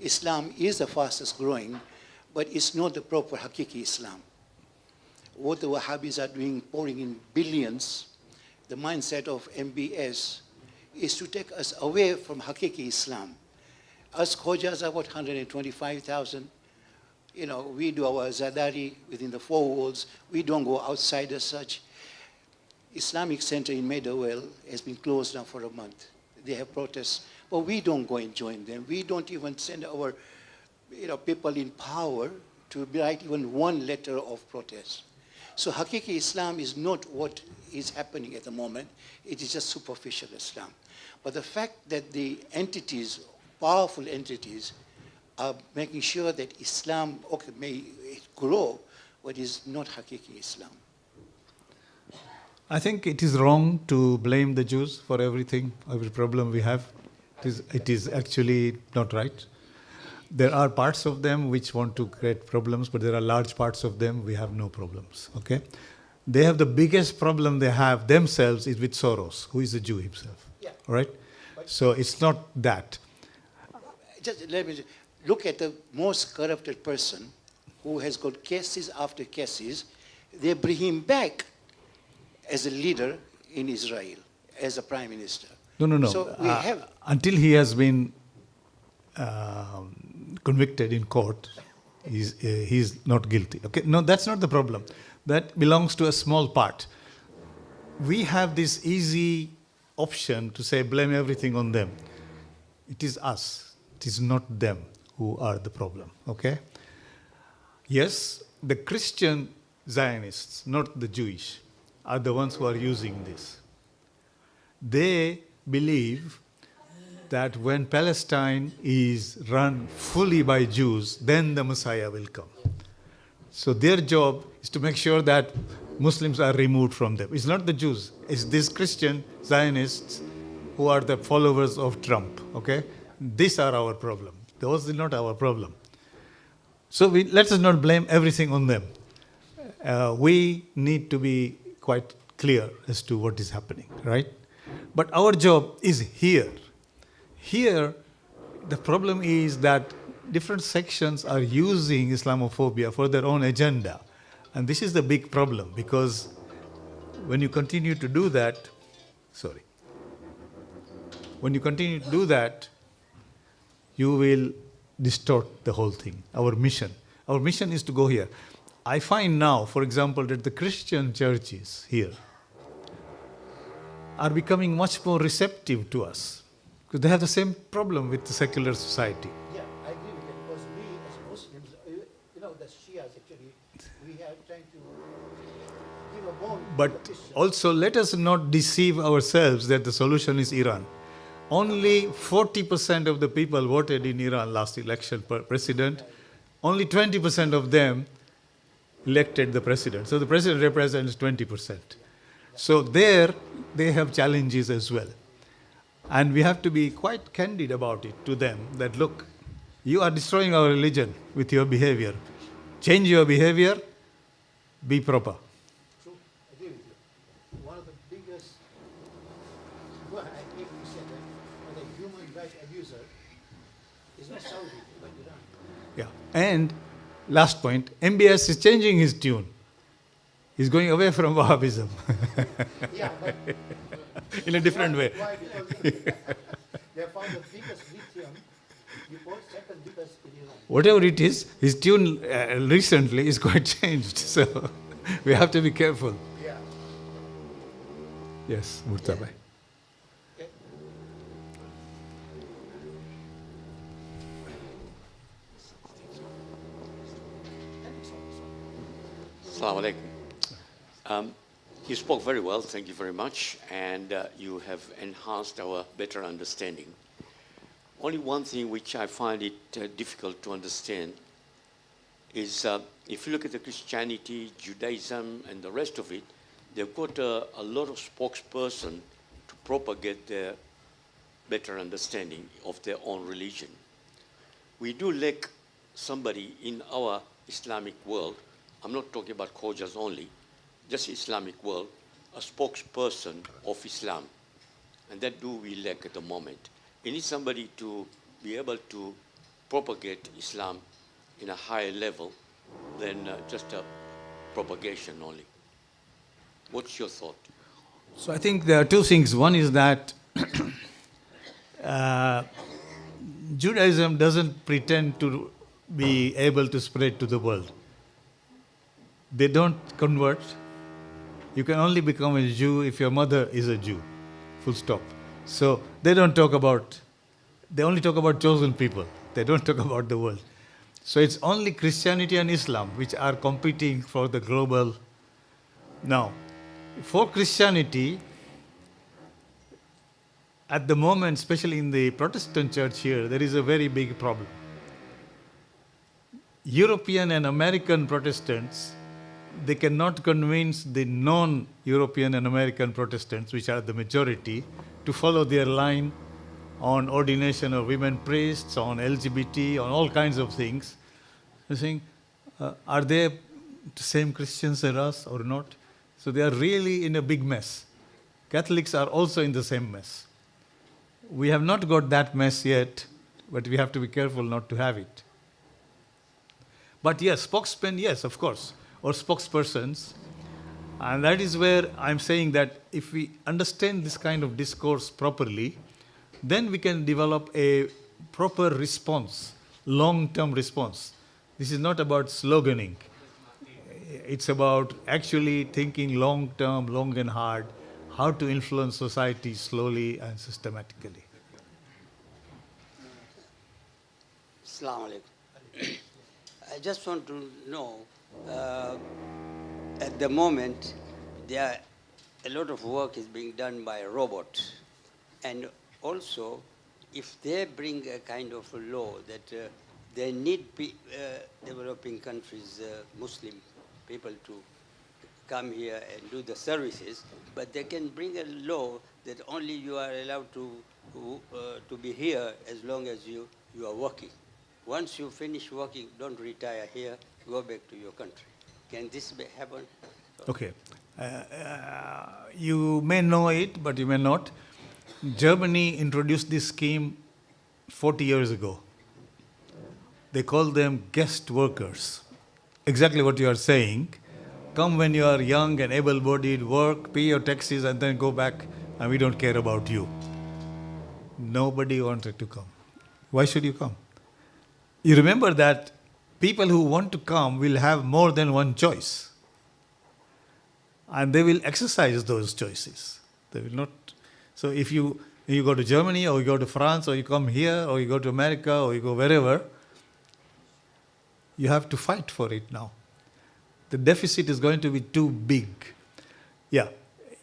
Islam is the fastest growing, but it's not the proper Hakiki Islam. What the Wahhabis are doing, pouring in billions, the mindset of MBS is to take us away from Hakiki Islam. Us Khojas are what, 125,000? You know, we do our Zadari within the four walls. We don't go outside as such. Islamic Center in Maidawell has been closed now for a month. They have protests, but we don't go and join them. We don't even send our people in power to write even one letter of protest. So Hakiki Islam is not what is happening at the moment. It is just superficial Islam. But the fact that the entities, powerful entities, are making sure that Islam may grow, but is not Hakiki Islam. I think it is wrong to blame the Jews for everything, every problem we have. It is actually not right. There are parts of them which want to create problems, but there are large parts of them we have no problems, okay? They have the biggest problem they have themselves is with Soros, who is a Jew himself, all right? So it's not that. Just let me look at the most corrupted person who has got cases after cases. They bring him back as a leader in Israel, as a prime minister. No. So we have, until he has been convicted in court, he's not guilty. Okay, no, that's not the problem. That belongs to a small part. We have this easy option to say blame everything on them. It is us. It is not them who are the problem. Okay. Yes, the Christian Zionists, not the Jewish, are the ones who are using this. They believe that when Palestine is run fully by Jews, then the Messiah will come. So their job is to make sure that Muslims are removed from them. It's not the Jews. It's these Christian Zionists who are the followers of Trump. Okay? These are our problem. Those are not our problem. So let us not blame everything on them. we need to be quite clear as to what is happening, right? But our job is here. Here, the problem is that different sections are using Islamophobia for their own agenda. And this is the big problem, because when you continue to do that, when you continue to do that, you will distort the whole thing, our mission. Our mission is to go here. I find now, for example, that the Christian churches here are becoming much more receptive to us, because they have the same problem with the secular society. Yeah, I agree with you, because we as Muslims, the Shias actually, we are trying to give a bond. But also, let us not deceive ourselves that the solution is Iran. Only 40% of the people voted in Iran last election per president. Only 20% of them elected the president. So the president represents 20%. So there, they have challenges as well. And we have to be quite candid about it to them, that look, you are destroying our religion with your behavior. Change your behavior, be proper. True, I agree with you. One of the biggest, well, I think you said that, but a human rights abuser is not Saudi, but Iran. Yeah. And last point, MBS is changing his tune. He's going away from Wahhabism Yeah, but in a different way. why? Because they found the biggest lithium depot, second biggest in Iran. Whatever it is, his tune recently is quite changed. So we have to be careful. Yeah. Yes, Murtabhai. Okay. Assalamu alaikum. You spoke very well, thank you very much, and you have enhanced our better understanding. Only one thing which I find it difficult to understand is if you look at the Christianity, Judaism, and the rest of it, they've got a lot of spokesperson to propagate their better understanding of their own religion. We do lack somebody in our Islamic world, I'm not talking about Khojas only, just Islamic world, a spokesperson of Islam. And that do we lack at the moment. We need somebody to be able to propagate Islam in a higher level than just a propagation only. What's your thought? So I think there are two things. One is that Judaism doesn't pretend to be able to spread to the world. They don't convert. You can only become a Jew if your mother is a Jew, full stop. So they don't talk about, they only talk about chosen people. They don't talk about the world. So it's only Christianity and Islam which are competing for the global. Now, for Christianity, at the moment, especially in the Protestant church here, there is a very big problem. European and American Protestants, they cannot convince the non-European and American Protestants, which are the majority, to follow their line on ordination of women priests, on LGBT, on all kinds of things. You're saying, are they the same Christians as us or not? So they are really in a big mess. Catholics are also in the same mess. We have not got that mess yet, but we have to be careful not to have it. But yes, spokesmen, yes, of course, or spokespersons. And that is where I'm saying that if we understand this kind of discourse properly, then we can develop a proper response, long-term response. This is not about sloganing. It's about actually thinking long-term, long and hard, how to influence society slowly and systematically. Assalamu alaikum. I just want to know, at the moment, a lot of work is being done by robots. And also, if they bring a kind of a law that they need developing countries, Muslim people to come here and do the services, but they can bring a law that only you are allowed to be here as long as you are working. Once you finish working, don't retire here, go back to your country. Can this happen? Okay. You may know it, but you may not. Germany introduced this scheme 40 years ago. They call them guest workers. Exactly what you are saying. Come when you are young and able-bodied, work, pay your taxes, and then go back, and we don't care about you. Nobody wanted to come. Why should you come? You remember that people who want to come will have more than one choice. And they will exercise those choices. They will not. So if you go to Germany, or you go to France, or you come here, or you go to America, or you go wherever, you have to fight for it now. The deficit is going to be too big. Yeah,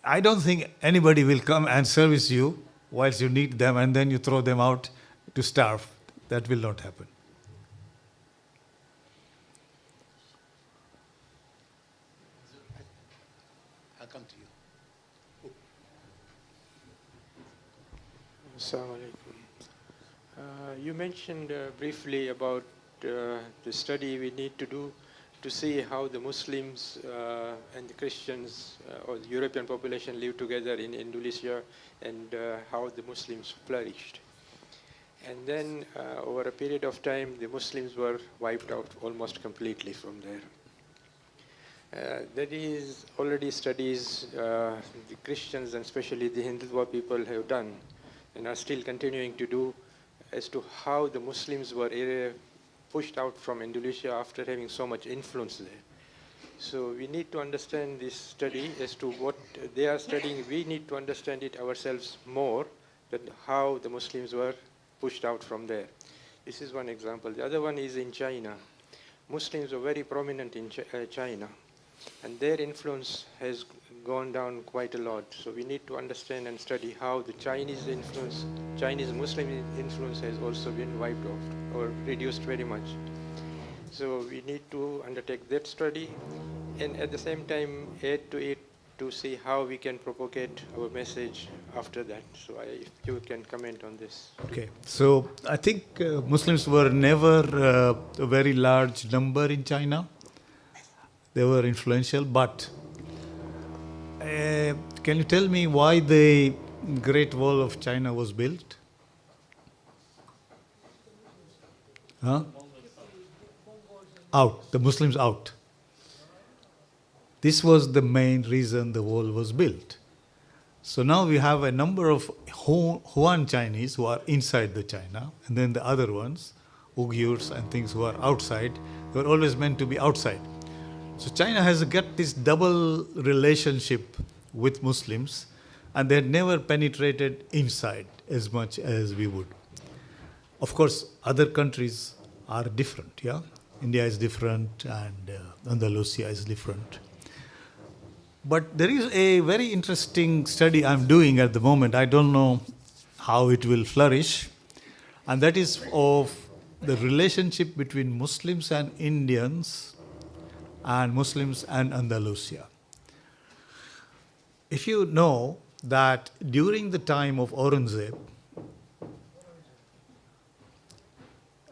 I don't think anybody will come and service you whilst you need them, and then you throw them out to starve. That will not happen. I'll come to you. Assalamu alaikum. You mentioned briefly about the study we need to do to see how the Muslims and the Christians or the European population live together in Indonesia, and how the Muslims flourished. And then over a period of time, the Muslims were wiped out almost completely from there. That is already studies the Christians and especially the Hindu people have done and are still continuing to do as to how the Muslims were pushed out from Indonesia after having so much influence there. So we need to understand this study as to what they are studying. We need to understand it ourselves more, that how the Muslims were pushed out from there. This is one example. The other one is in China. Muslims are very prominent in China, and their influence has gone down quite a lot. So we need to understand and study how the Chinese influence, Chinese Muslim influence has also been wiped off or reduced very much. So we need to undertake that study and at the same time add to it to see how we can propagate our message after that. So if you can comment on this. Okay, so I think Muslims were never a very large number in China. They were influential, but can you tell me why the Great Wall of China was built? Huh? Out, the Muslims out. This was the main reason the wall was built. So now we have a number of Huan Chinese who are inside the China, and then the other ones, Uyghurs and things who are outside. They were always meant to be outside. So China has got this double relationship with Muslims, and they had never penetrated inside as much as we would. Of course, other countries are different, yeah? India is different, and Andalusia is different. But there is a very interesting study I'm doing at the moment. I don't know how it will flourish, and that is of the relationship between Muslims and Indians and Muslims and Andalusia. If you know that during the time of Aurangzeb,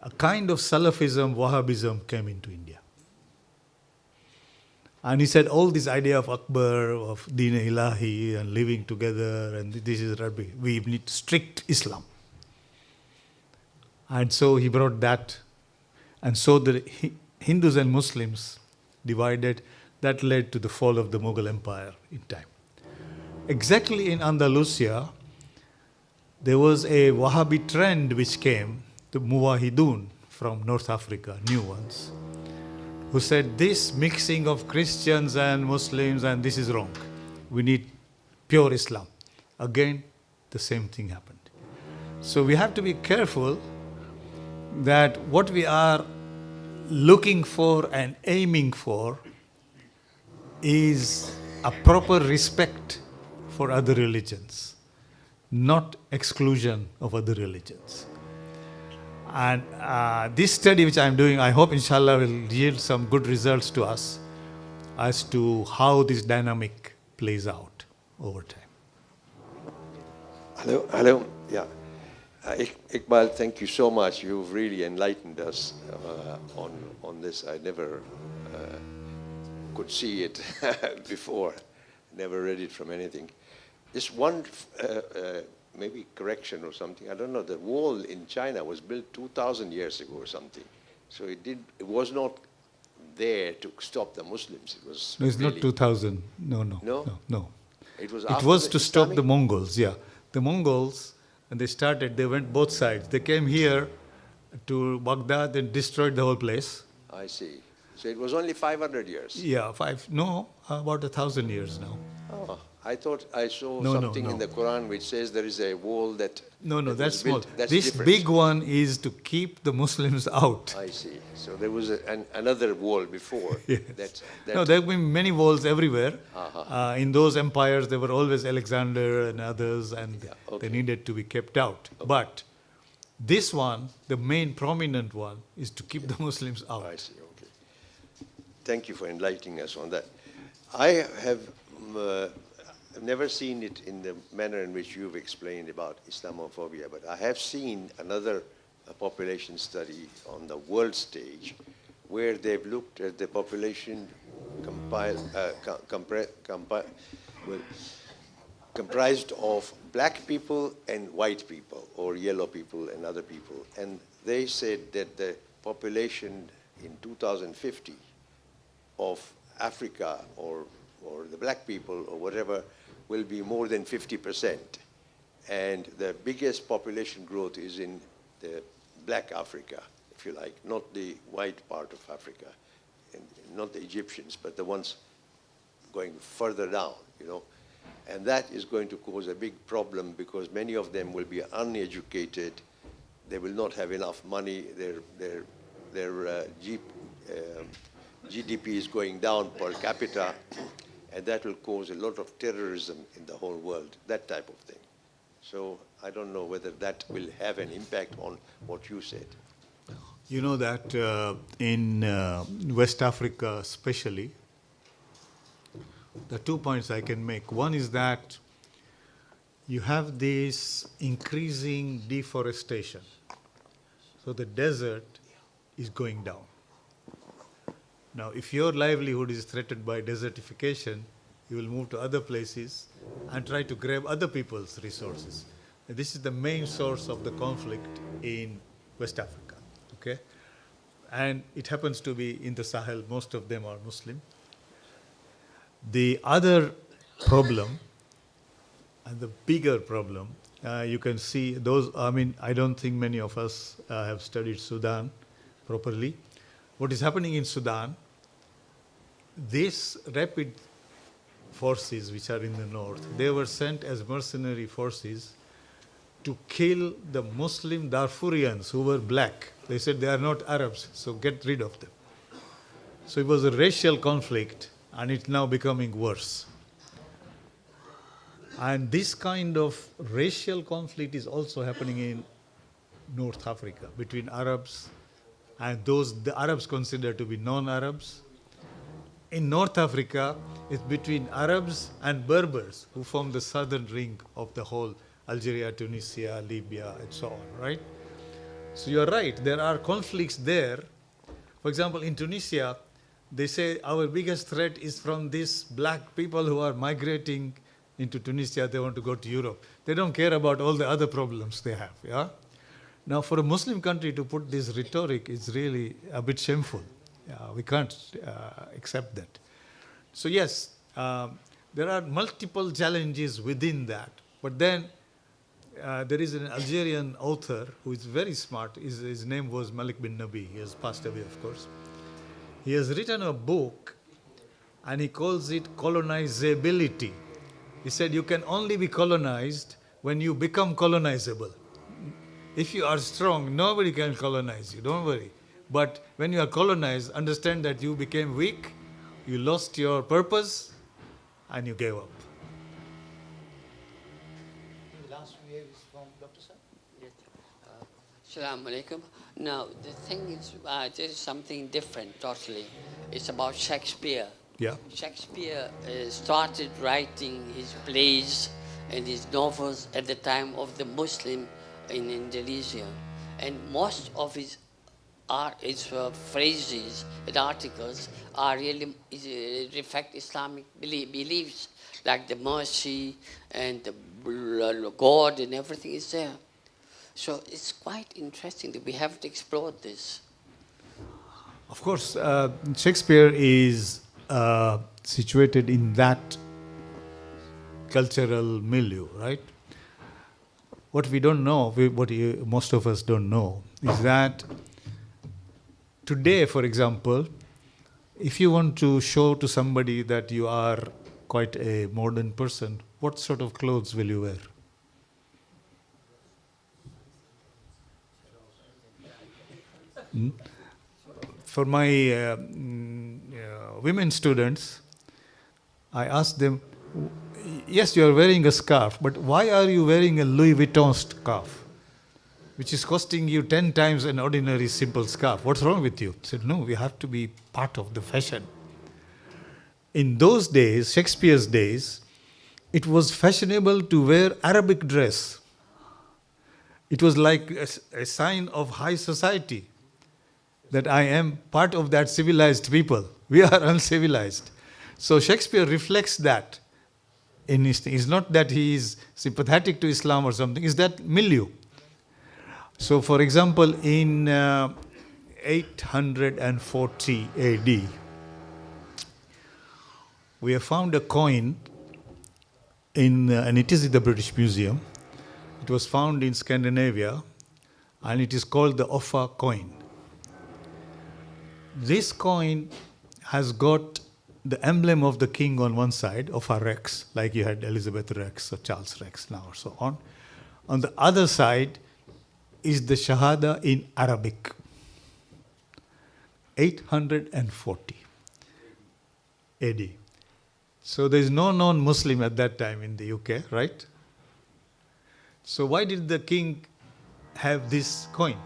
a kind of Salafism, Wahhabism came into India. And he said all this idea of Akbar, of Deen Ilahi and living together, and this is Rabbi, we need strict Islam. And so he brought that. And so the Hindus and Muslims divided. That led to the fall of the Mughal Empire in time. Exactly in Andalusia, there was a Wahhabi trend which came, the Muwahidun from North Africa, new ones, who said this mixing of Christians and Muslims, and this is wrong. We need pure Islam. Again, the same thing happened. So we have to be careful that what we are looking for and aiming for is a proper respect for other religions, not exclusion of other religions. And this study which I'm doing, I hope inshallah will yield some good results to us as to how this dynamic plays out over time. Hello, yeah. Iqbal, thank you so much. You've really enlightened us on this. I never could see it before. Never read it from anything. Just one, maybe correction or something. I don't know. The wall in China was built 2,000 years ago or something. So it was not there to stop the Muslims. It was. No, it's really not 2000. No. It was. It was to stop the Mongols. Yeah, the Mongols, when they started, they went both sides. They came here to Baghdad and destroyed the whole place. I see. So it was only 500 years. Yeah, about 1,000 years now. Oh, I thought I saw No, something in the Quran which says there is a wall that. No, that that's was built. small. That's This different. big one is to keep the Muslims out. I see. So there was another wall before. Yes. that No, there have been many walls everywhere. Uh-huh. In those empires, there were always Alexander and others, and they needed to be kept out. Okay. But this one, the main prominent one, is to keep the Muslims out. I see. Okay. Thank you for enlightening us on that. I have never seen it in the manner in which you've explained about Islamophobia, but I have seen another population study on the world stage where they've looked at the population comprised of black people and white people, or yellow people and other people. And they said that the population in 2050 of Africa or the black people or whatever will be more than 50%. And the biggest population growth is in the black Africa, if you like, not the white part of Africa, and not the Egyptians, but the ones going further down, you know. And that is going to cause a big problem because many of them will be uneducated. They will not have enough money. Their GDP is going down per capita, and that will cause a lot of terrorism in the whole world, that type of thing. So I don't know whether that will have an impact on what you said. You know that in West Africa especially, the 2 points I can make. One is that you have this increasing deforestation. So the desert is going down. Now, if your livelihood is threatened by desertification, you will move to other places and try to grab other people's resources. And this is the main source of the conflict in West Africa, okay? And it happens to be in the Sahel. Most of them are Muslim. The other problem, and the bigger problem, you can see those, I don't think many of us have studied Sudan properly. What is happening in Sudan, these rapid forces which are in the north, they were sent as mercenary forces to kill the Muslim Darfurians who were black. They said they are not Arabs, so get rid of them. So it was a racial conflict, and it's now becoming worse. And this kind of racial conflict is also happening in North Africa between Arabs and those the Arabs consider to be non-Arabs. In North Africa, it's between Arabs and Berbers, who form the southern ring of the whole Algeria, Tunisia, Libya, and so on, right? So you're right, there are conflicts there. For example, in Tunisia, they say our biggest threat is from these black people who are migrating into Tunisia. They want to go to Europe. They don't care about all the other problems they have, yeah? Now, for a Muslim country to put this rhetoric is really a bit shameful. We can't accept that. So yes, there are multiple challenges within that. But then there is an Algerian author who is very smart. His name was Malik bin Nabi. He has passed away, of course. He has written a book, and he calls it colonizability. He said you can only be colonized when you become colonizable. If you are strong, nobody can colonize you, don't worry. But when you are colonized, understand that you became weak, you lost your purpose, and you gave up. The last wave is from Dr. Sir. Yes. Assalamu alaikum. Now, the thing is, there is something different totally. It's about Shakespeare. Yeah. Shakespeare started writing his plays and his novels at the time of the Muslim in Indonesia. And most of his his phrases and articles are really reflect Islamic beliefs, like the mercy and the God and everything is there. So it's quite interesting that we have to explore this. Of course, Shakespeare is situated in that cultural milieu, right? What we don't know, most of us don't know, is that today, for example, if you want to show to somebody that you are quite a modern person, what sort of clothes will you wear? For my women students, I asked them, yes, you are wearing a scarf, but why are you wearing a Louis Vuitton scarf, which is costing you 10 times an ordinary simple scarf? What's wrong with you? I said, no, we have to be part of the fashion. In those days, Shakespeare's days, it was fashionable to wear Arabic dress. It was like a sign of high society, that I am part of that civilized people. We are uncivilized. So Shakespeare reflects that in his thing. It's not that he is sympathetic to Islam or something, it's that milieu. So for example, in 840 AD, we have found a coin and it is in the British Museum. It was found in Scandinavia, and it is called the Offa coin. This coin has got the emblem of the king on one side, Offa Rex, like you had Elizabeth Rex or Charles Rex now or so on. On the other side is the Shahada in Arabic. 840 AD. So there is no known Muslim at that time in the UK, right? So why did the king have this coin?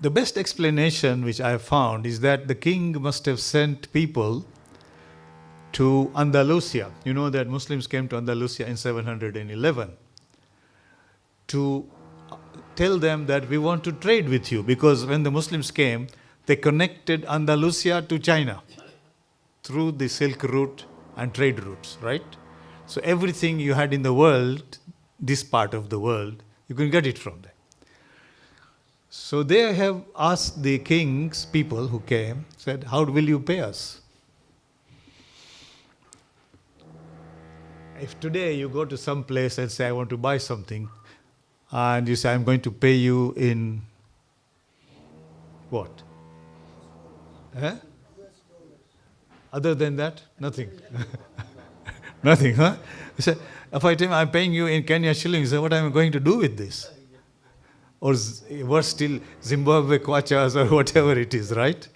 The best explanation which I have found is that the king must have sent people to Andalusia. You know that Muslims came to Andalusia in 711 to tell them that we want to trade with you, because when the Muslims came, they connected Andalusia to China through the Silk Route and trade routes, right? So everything you had in the world, this part of the world, you can get it from there. So they have asked the king's people who came, said, how will you pay us? If today you go to some place and say, I want to buy something, and you say, I'm going to pay you in what? Other than that, nothing. Nothing, huh? You say, if I tell you I'm paying you in Kenya shillings, what am I going to do with this? Or worse still, Zimbabwe kwachas or whatever it is, right?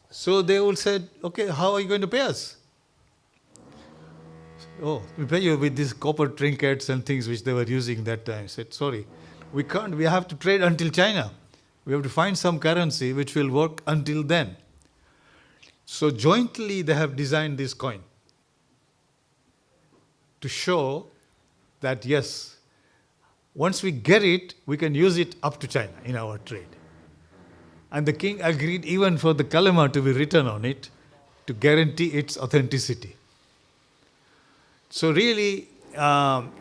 So they will say, okay, how are you going to pay us? Oh, we pay you with these copper trinkets and things which they were using that time. I said, sorry, we can't, we have to trade until China. We have to find some currency which will work until then. So jointly they have designed this coin to show that yes, once we get it, we can use it up to China in our trade. And the king agreed even for the kalima to be written on it to guarantee its authenticity. So really,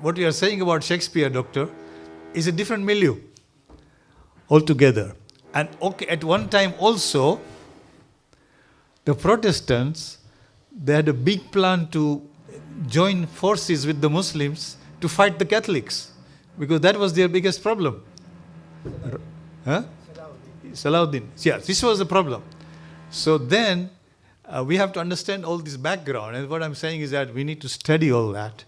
what you are saying about Shakespeare, Doctor, is a different milieu altogether. And okay, at one time also, the Protestants, they had a big plan to join forces with the Muslims to fight the Catholics, because that was their biggest problem. Huh? Salahuddin. Yeah, this was the problem. So then we have to understand all this background, and what I'm saying is that we need to study all that,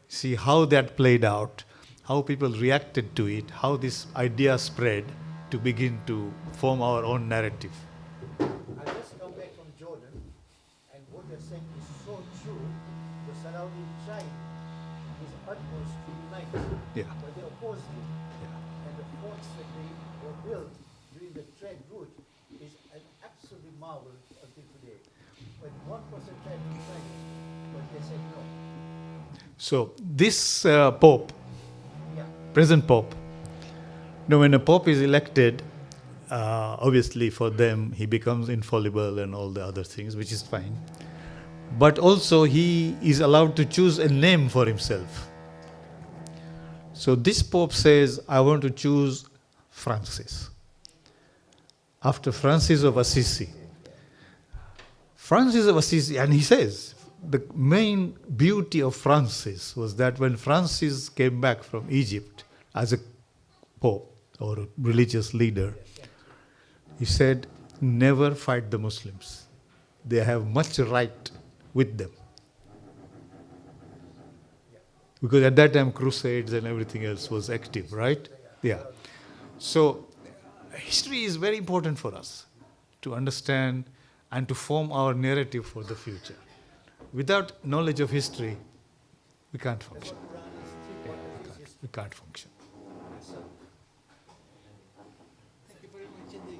see how that played out, how people reacted to it, how this idea spread to begin to form our own narrative. I just come back from Jordan, and what you're saying is so true. The Salahuddin tried his utmost to unite, but they opposed him. And the forts that they were built during the trade route is an absolute marvel until today. When one person tried to unite it, but they said no. So this Pope, present Pope, Now, when a pope is elected, obviously for them he becomes infallible and all the other things, which is fine. But also he is allowed to choose a name for himself. So this pope says, I want to choose Francis, after Francis of Assisi. Francis of Assisi, and he says, the main beauty of Francis was that when Francis came back from Egypt as a pope or a religious leader, he said, never fight the Muslims. They have much right with them. Because at that time, crusades and everything else was active, right? Yeah. So history is very important for us to understand and to form our narrative for the future. Without knowledge of history, we can't function. We can't function. Thank you very much indeed.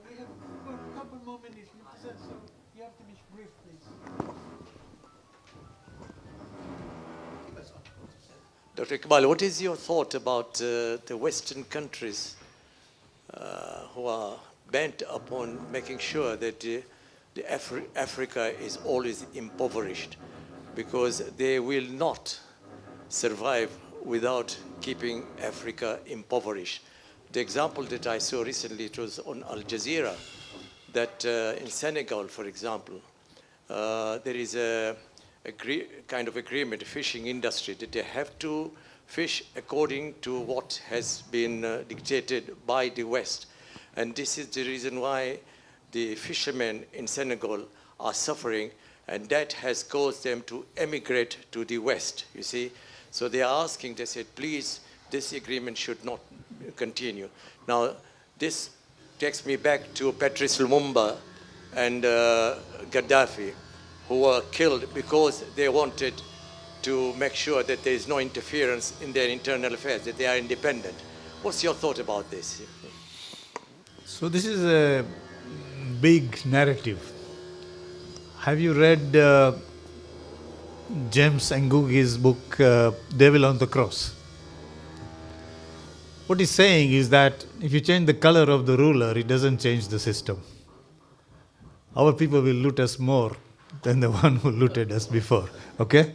We have a couple more minutes, so you have to be brief, please. Dr. Iqbal, what is your thought about the Western countries who are bent upon making sure that Africa is always impoverished, because they will not survive without keeping Africa impoverished? The example that I saw recently, it was on Al Jazeera, that in Senegal, for example, there is a kind of agreement, a fishing industry, that they have to fish according to what has been dictated by the West. And this is the reason why the fishermen in Senegal are suffering, and that has caused them to emigrate to the West, you see. So they are asking, they said, please, this agreement should not continue. Now, this takes me back to Patrice Lumumba and Gaddafi, who were killed because they wanted to make sure that there is no interference in their internal affairs, that they are independent. What's your thought about this? So this is a big narrative. Have you read James Ngugi's book, Devil on the Cross? What he's saying is that if you change the color of the ruler, it doesn't change the system. Our people will loot us more than the one who looted us before, okay?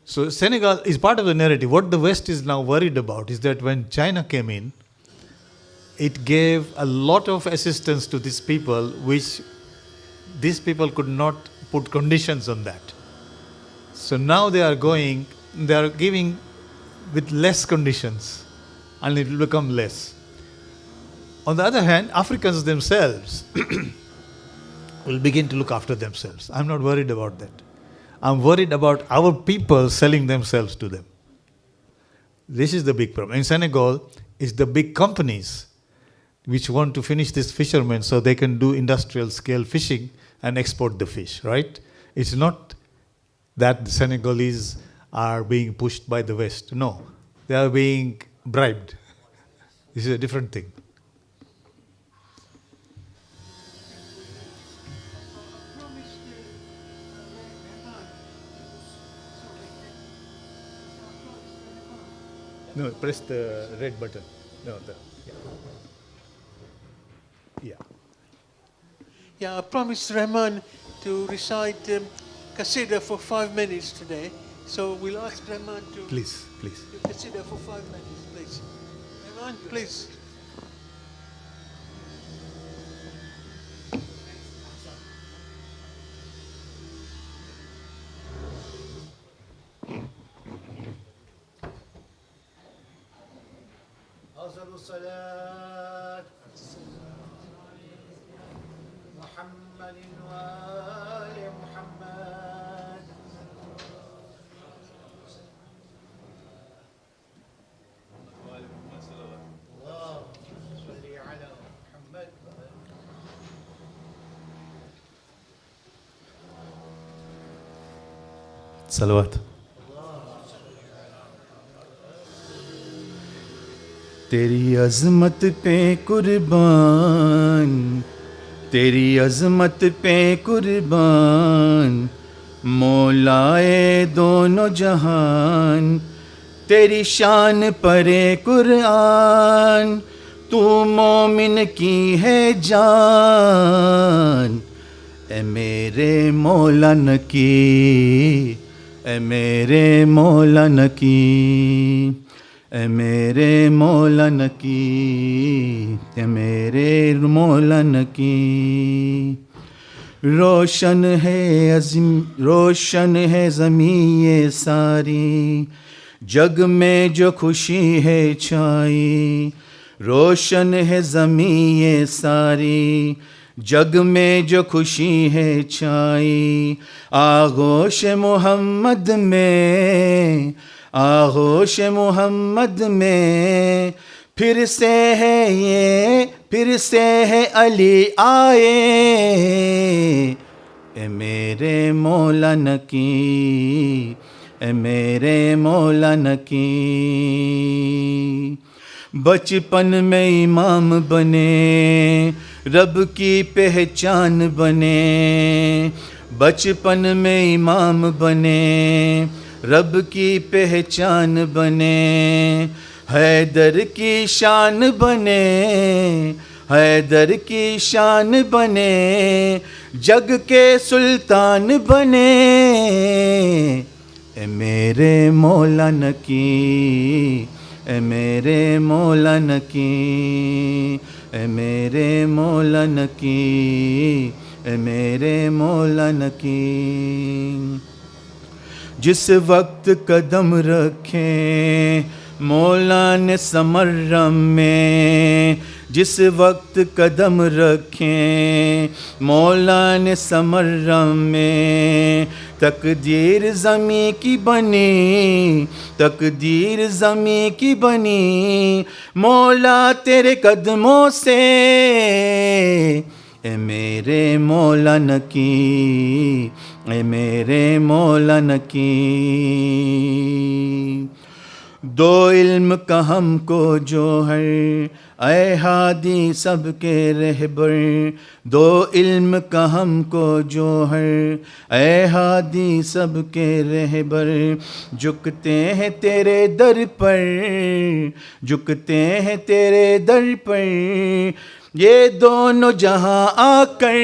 So Senegal is part of the narrative. What the West is now worried about is that when China came in, it gave a lot of assistance to these people, which these people could not put conditions on that. So now they are giving with less conditions, and it will become less. On the other hand, Africans themselves will begin to look after themselves. I'm not worried about that. I'm worried about our people selling themselves to them. This is the big problem. In Senegal, it's the big companies which want to finish this fishermen so they can do industrial scale fishing and export the fish, right? It's not that the Senegalese are being pushed by the West. No, they are being bribed. This is a different thing. No, press the red button. No, yeah. Yeah, I promised Rahman to recite Qasida for 5 minutes today. So we'll ask Rahman to Please. do Qasida for 5 minutes, please. Rahman, please. أفضل الصلاة محمد وآل محمد اللهم صل على محمد Salawat. तेरी अज़मत पे कुर्बान, तेरी अज़मत पे कुर्बान, مولائے دونوں جہان تیری شان پرے قرآن تو مومن کی ہے جان اے میرے مولا نکی اے میرے مولا نکی اے میرے مولا نکی اے میرے مولا نکی روشن ہے زمین یہ ساری جگ میں جو خوشی ہے چھائی روشن ہے زمین یہ ساری جگ میں جو خوشی ہے چھائی آغوش محمد میں آغوش محمد میں پھر سے ہے علی آئے اے میرے مولا نکی اے میرے مولا نکی بچپن میں امام بنے رب کی پہچان بنے بچپن میں امام بنے رب کی پہچان بنے حیدر کی شان بنے حیدر کی شان بنے جگ کے سلطان بنے اے میرے مولا نکی اے میرے مولا نکی اے میرے مولا نکی اے میرے مولا نکی جس وقت قدم رکھیں مولا نے سمرم میں جس وقت قدم رکھیں مولا نے سمرم میں تقدیر زمیں کی بنی تقدیر زمیں کی بنی مولا تیرے قدموں سے اے میرے مولا نکی اے میرے مولا نکی دو علم کا ہم کو جوہر اے ہادی سب کے رہبر دو علم کا ہم کو جوہر اے ہادی سب کے رہبر جھکتے ہیں تیرے در پر جھکتے ہیں تیرے در پر یہ دونوں جہاں آ کر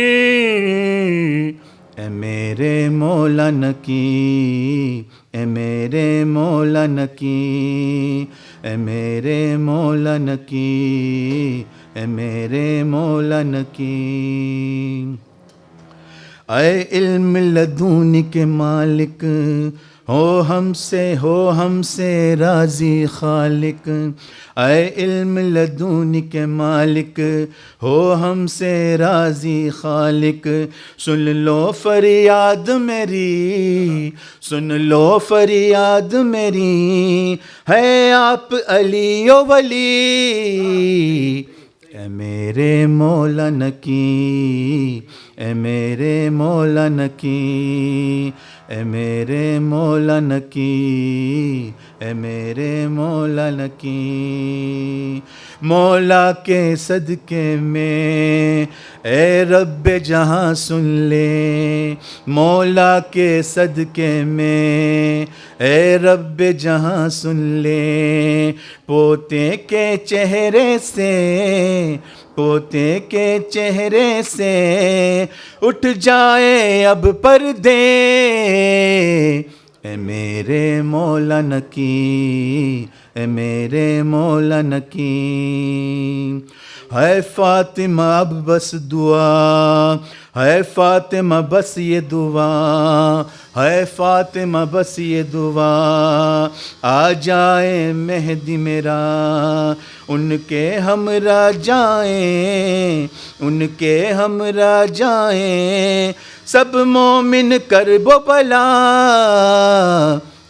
اے میرے مولا نکی اے میرے مولا نکی اے میرے مولا نکی اے میرے مولا نکی اے علم لدن کے مالک ہو ہم سے راضی خالق اے علم لدن کے مالک ہو ہم سے راضی خالق سن لو فریاد میری سن لو فریاد میری ہے آپ علی و ولی اے میرے مولا نکی اے میرے مولا نکی اے میرے مولا نکی اے میرے مولا نکی مولا کے صدقے میں اے رب جہاں سن لے مولا کے صدقے میں اے رب جہاں سن لے پوتے کے چہرے سے پوتے کے چہرے سے اٹھ جائے اب پردے اے میرے مولا نکی اے میرے مولا نکی ہے فاطمہ اب بس دعا ہے فاطمہ بس یہ دعا ہے فاطمہ بس یہ دعا آ جائے مہدی میرا ان کے ہمراہ جائیں ان کے ہمراہ جائیں سب مومن کرب و بلا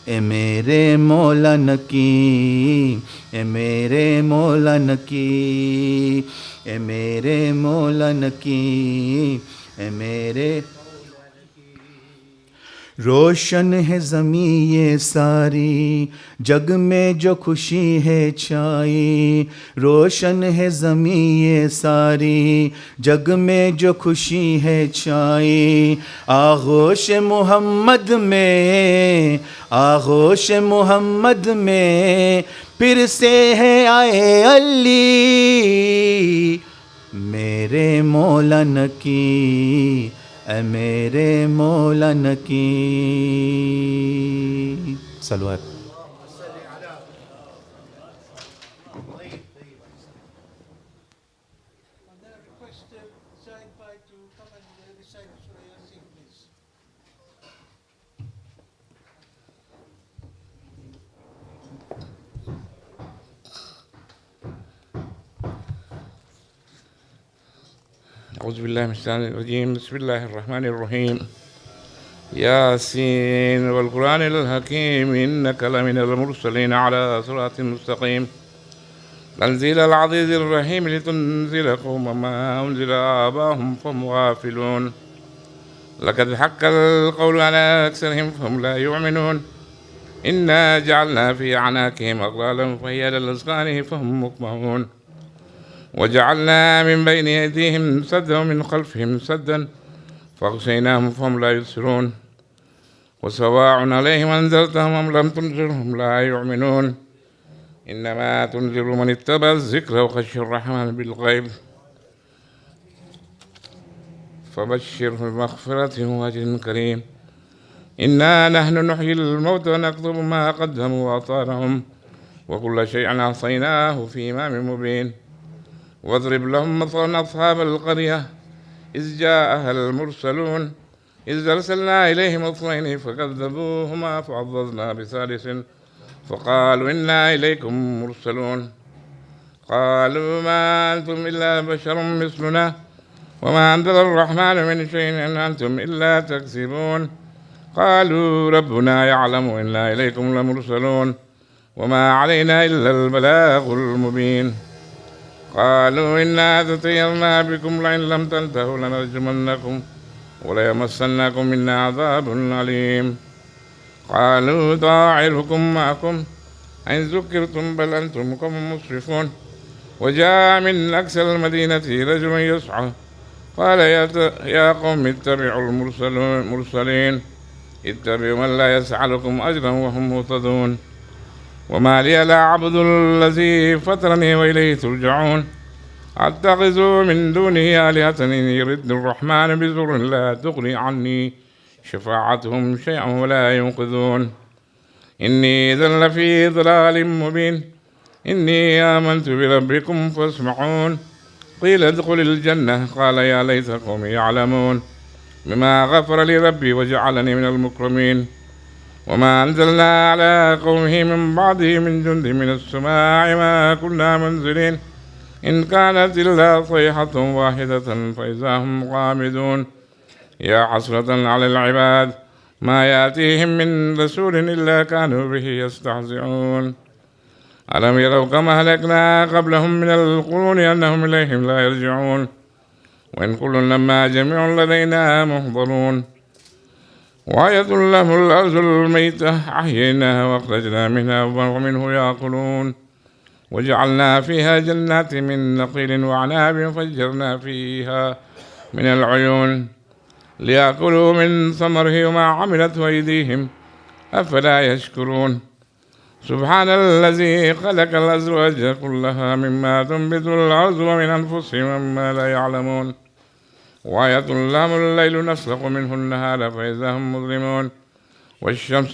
اے میرے مولا نکی اے میرے مولا نکی اے میرے مولا نکی اے میرے रोशन है ज़मीं ये सारी, जग में जो खुशी है छाई। रोशन है ज़मीं ये सारी, जग में जो खुशी है छाई। आगोश मोहम्मद में, आगोश मोहम्मद में, फिर से है आए अली। मेरे मौलन की, ऐ मेरे मौलन की। सलवात। أعوذ بالله من الشيطان الرجيم. بسم الله الرحمن الرحيم. ياسين والقرآن الحكيم إنك لمن المرسلين على صراط مستقيم. تنزيل العزيز الرحيم لتنزل قوما ما أنزل آباهم فهم غافلون. لقد حق القول على أكثرهم فهم لا يؤمنون. إنا جعلنا في أعناقهم أغلالا فهي للأذقان فهم مقمحون. وجعلنا من بين أيديهم سدا ومن خلفهم سدا فأغشيناهم فهم لا يبصرون. وسواء عليهم أنذرتهم أم لم تنذرهم لا يؤمنون. إنما تنذر من اتبع الذكر وخشي الرحمن بالغيب فبشره بمغفرة وأجر كريم. إنا نحن نحيي الموتى ونكتب ما قدموا وآثارهم وكل شيء أحصيناه في إمام مبين. واضرب لهم مثلا أصحاب القرية إذ جاءها المرسلون إذ أرسلنا إليهم اثنين فكذبوهما فعززنا بثالث فقالوا إنا إليكم مرسلون. قالوا ما أنتم إلا بشر مثلنا وما أنزل الرحمن من شيء إن أنتم إلا تكذبون. قالوا ربنا يعلم إنا إليكم لمرسلون وما علينا إلا البلاغ المبين. قالوا إنا تطيرنا بكم لئن لم تنتهوا لنرجمنكم وليمسنكم منا عذاب أليم. قالوا طائركم معكم إن ذكرتم بل أنتم قوم مسرفون. وجاء من أقصى المدينة رجل يسعى قال يا قوم اتبعوا المرسلين اتبعوا من لا يسألكم أجرا وهم مهتدون. وما لي لا أعبد الذي فطرني وإليه ترجعون. أتخذ من دونه آلهة إن يرد الرحمن بضر لا تغني عني شفاعتهم شيئا ولا ينقذون. إني إذا لفي ضلال مبين. إني آمنت بربكم فاسمعون. قيل ادخل الجنة قال يا ليت قومي يعلمون بما غفر لي ربي وجعلني من المكرمين. وما أنزلنا على قومه من بعده من جند من السماء ما كنا منزلين. إن كانت إلا صيحة واحدة فإذا هم قامدون. يا حسرة على العباد ما يأتيهم من رسول إلا كانوا به يستهزئون. ألم يروا كما أهلكنا قبلهم من القرون أنهم إليهم لا يرجعون. وإن كل لما جميع لدينا محضرون. وآية لهم الأرض الميتة أحييناها وأخرجنا منها ومنه يأكلون. وجعلنا فيها جنات من نخيل وأعناب فجرنا فيها من العيون ليأكلوا من ثمره وما عملته أيديهم أفلا يشكرون. سبحان الذي خلق الأزواج كلها مما تنبت الأرض ومن أنفسهم ومما لا يعلمون. وآية لهم الليل نسلخ منه النهار فإذا هم مظلمون. والشمس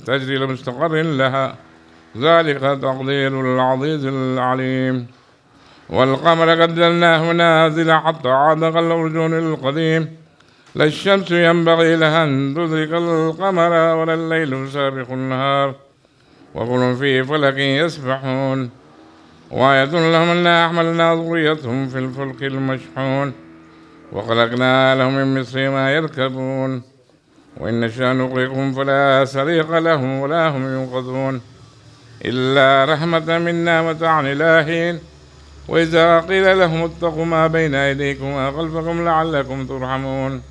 تجري لمستقر لها ذلك تقدير العزيز العليم. والقمر قدرناه منازل حتى عاد كالعرجون القديم. لا الشمس ينبغي لها أن تدرك القمر ولا الليل سابق النهار وكل في فلك يسبحون. وآية لهم أنا حملنا ذريتهم في الفلك المشحون وخلقنا لهم من مثل ما يركبون. وإن نشأ نغرقهم فلا صريخ لهم ولا هم ينقذون إلا رحمة منا متاعا إلى حين. وإذا قيل لهم اتقوا ما بين أيديكم وخلفكم لعلكم ترحمون.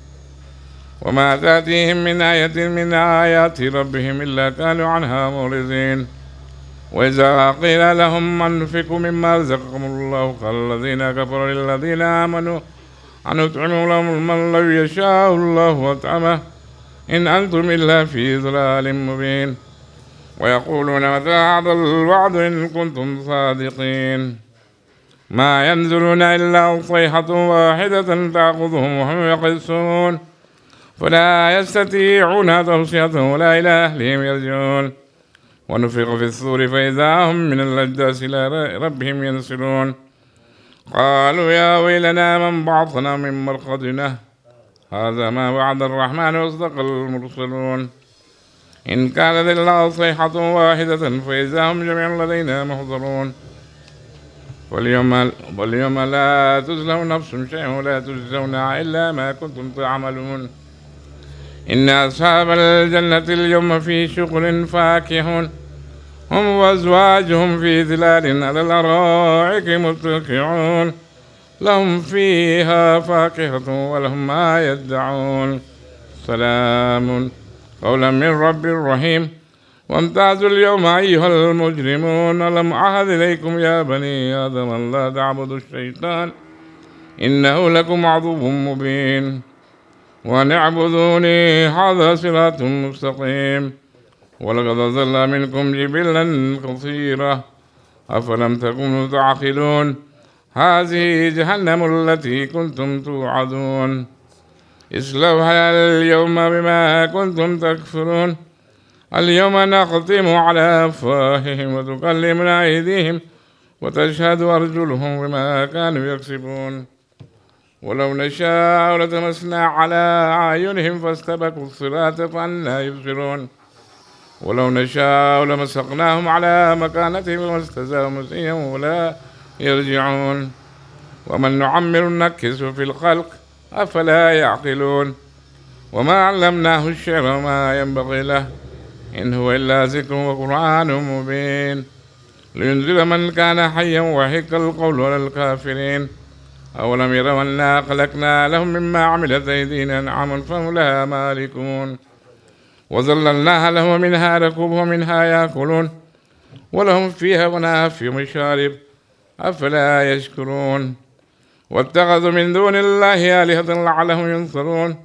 وما تأتيهم من آية من آيات ربهم إلا كانوا عنها معرضين وإذا قيل لهم أنفقوا مما رزقكم الله قال الذين كفروا للذين آمنوا أن أطعموا لهم من لو يشاء الله أطعمه إن أنتم إلا في ضلال مبين ويقولون متى هذا الوعد إن كنتم صادقين ما ينزلون إلا صيحة واحدة تأخذهم وهم يقصون فلا يستطيعون توصية ولا إلى أهلهم يرجعون ونفخ في الصور فإذا هم من الأجداث إلى ربهم ينسلون قالوا يا ويلنا من بعثنا من مرقدنا هذا ما وعد الرحمن وصدق المرسلون إن كانت إلا صيحة واحدة فإذا هم جميع لدينا محضرون واليوم لا تظلم نفس شيئا ولا تجزون إلا ما كنتم تعملون إن أصحاب الجنة اليوم في شغل فاكهون هم وأزواجهم في ظلال على الأرائك متكئون لهم فيها فاكهة ولهم ما يدعون سلام قولا من رب رحيم وامتازوا اليوم أيها المجرمون ألم أعهد إليكم يا بني آدم أن لا تعبدوا الشيطان إنه لكم عدو مبين وأن اعبدوني هذا صراط مستقيم ولقد ضل منكم جبلا كثيرا أفلم تكونوا تعقلون هذه جهنم التي كنتم توعدون اصلوها اليوم بما كنتم تكفرون اليوم نختم على أفواههم وتكلمنا أيديهم وتشهد أرجلهم بما كانوا يكسبون ولو نشاء لتمسنا على أعينهم فاستبقوا الصراط فأنى يبصرون ولو نشاء لمسقناهم على مكانتهم وما استزاءوا مسيا ولا يرجعون ومن نعمر نكسه في الخلق أفلا يعقلون وما علمناه الشعر وما ينبغي له إن هو إلا ذكر وقرآن مبين لينذر من كان حيا ويحق القول على الكافرين أولم يروا أنا خلقنا لهم مما عملت أيدينا أنعاما فهم لها مالكون وظللناها لهم منها ركوب ومنها يأكلون ولهم فيها منافع ومشارب أفلا يشكرون واتخذوا من دون الله آلهة لعلهم ينصرون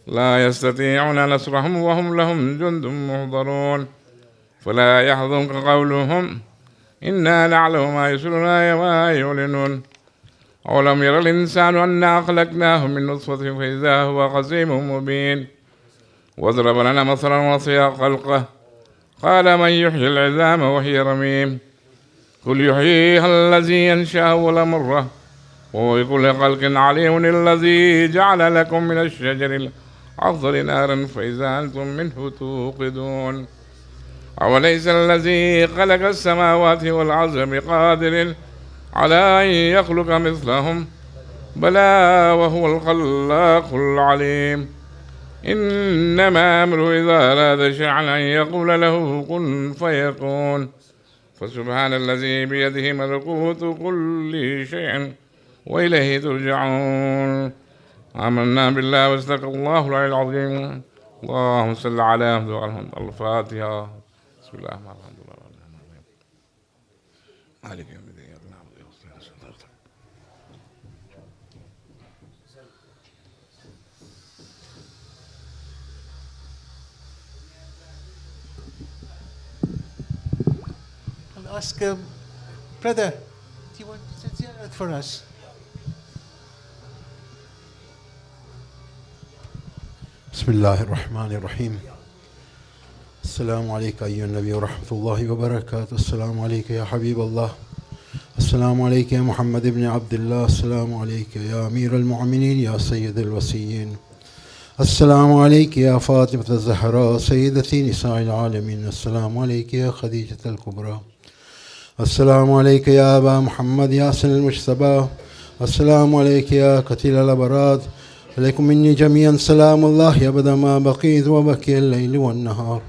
لا يستطيعون نصرهم وهم لهم جند محضرون فلا يحزنك قولهم إنا نعلم ما يسرون وما يعلنون أولم ير الإنسان أنا خلقناه من نطفة فإذا هو خصيم مبين واضرب لنا مثلا نسي خلقه قال من يحيي العظام وهي رميم قل يحييها الذي ينشأ أول مرة وهو بكل خلق عليم الذي جعل لكم من الشجر الأخضر نارا فإذا أنتم منه توقدون أوليس الذي خلق السماوات والأرض بقادر على أن يخلق مثلهم بلى وهو الخلاق العليم إنما أمره إذا أراد شيئا أن يقول له كن فيكون فسبحان الذي بيده ملكوت كل شيء وإليه ترجعون آمنا بالله واصدق الله العلي العظيم اللهم صل على محمد الفاتحة بسم الله الرحمن الرحيم مالك يوم الدين I'll ask brother, do you want to say ziyarat for us? بسم الله الرحمن الرحيم السلام عليك أيها النبي ورحمة الله وبركاته السلام عليك يا حبيب الله السلام عليك يا محمد بن عبد الله السلام عليك يا أمير المؤمنين يا سيد الوصيين السلام عليك يا فاطمة الزهراء سيدتي نساء العالمين السلام عليك يا خديجة الكبرى السلام عليك يا أبا محمد ياسر المجتبى السلام عليك يا قتيل الأبراد عليكم مني جميعا سلام الله أبدا ما بقيت وبكي الليل والنهار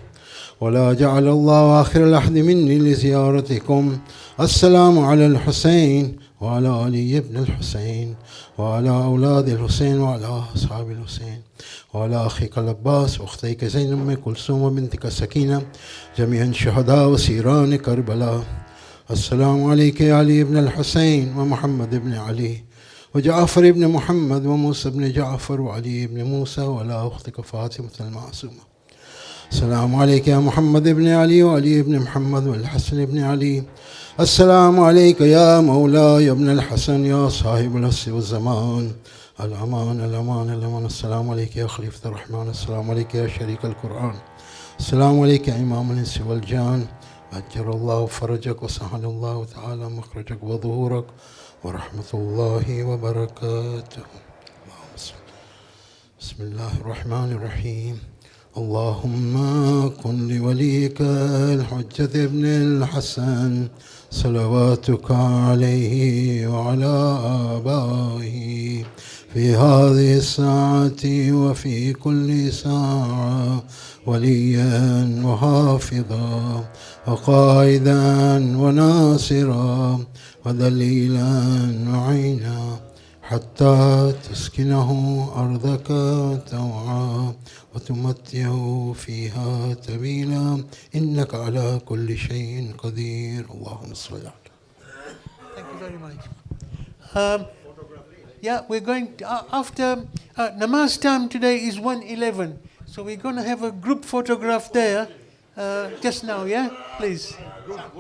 ولا جعل الله آخر العهد مني لزيارتكم السلام على الحسين وعلى علي بن الحسين وعلى أولاد الحسين وعلى أصحاب الحسين وعلى أخيك العباس وأختيك زينب أم كلثوم وبنتك سكينة جميعا شهداء وسيران كربلاء. السلام عليك يا علي بن الحسين ومحمد بن علي وجعفر بن محمد وموسى بن جعفر وعلي بن موسى وعلى أختك فاطمة المعصومة. السلام عليك يا محمد بن علي وعلي بن محمد والحسن بن علي. السلام عليك يا مولاي ابن الحسن يا صاحب العصر والزمان. الأمان الأمان الأمان. السلام عليك يا خليفة الرحمن. السلام عليك يا شريك القرآن. السلام عليك يا إمام الإنس والجان. أجر الله فرجك وسهل الله تعالى مخرجك وظهورك ورحمة الله وبركاته. بسم الله الرحمن الرحيم. اللهم كن لوليك الحجة ابن الحسن صلواتك عليه وعلى آبائه في هذه الساعة وفي كل ساعة وليا وحافظا وقائدا وناصرا ودليلا وعينا حتى تسكنه أرضك طوعا وتمتعه فيها تبينا إنك على كل شيء قدير. اللهم صل على. Thank you very much. Yeah, we're going to, after namaz time today is 1:11, so we're going to have a group photograph there just now. Yeah, please.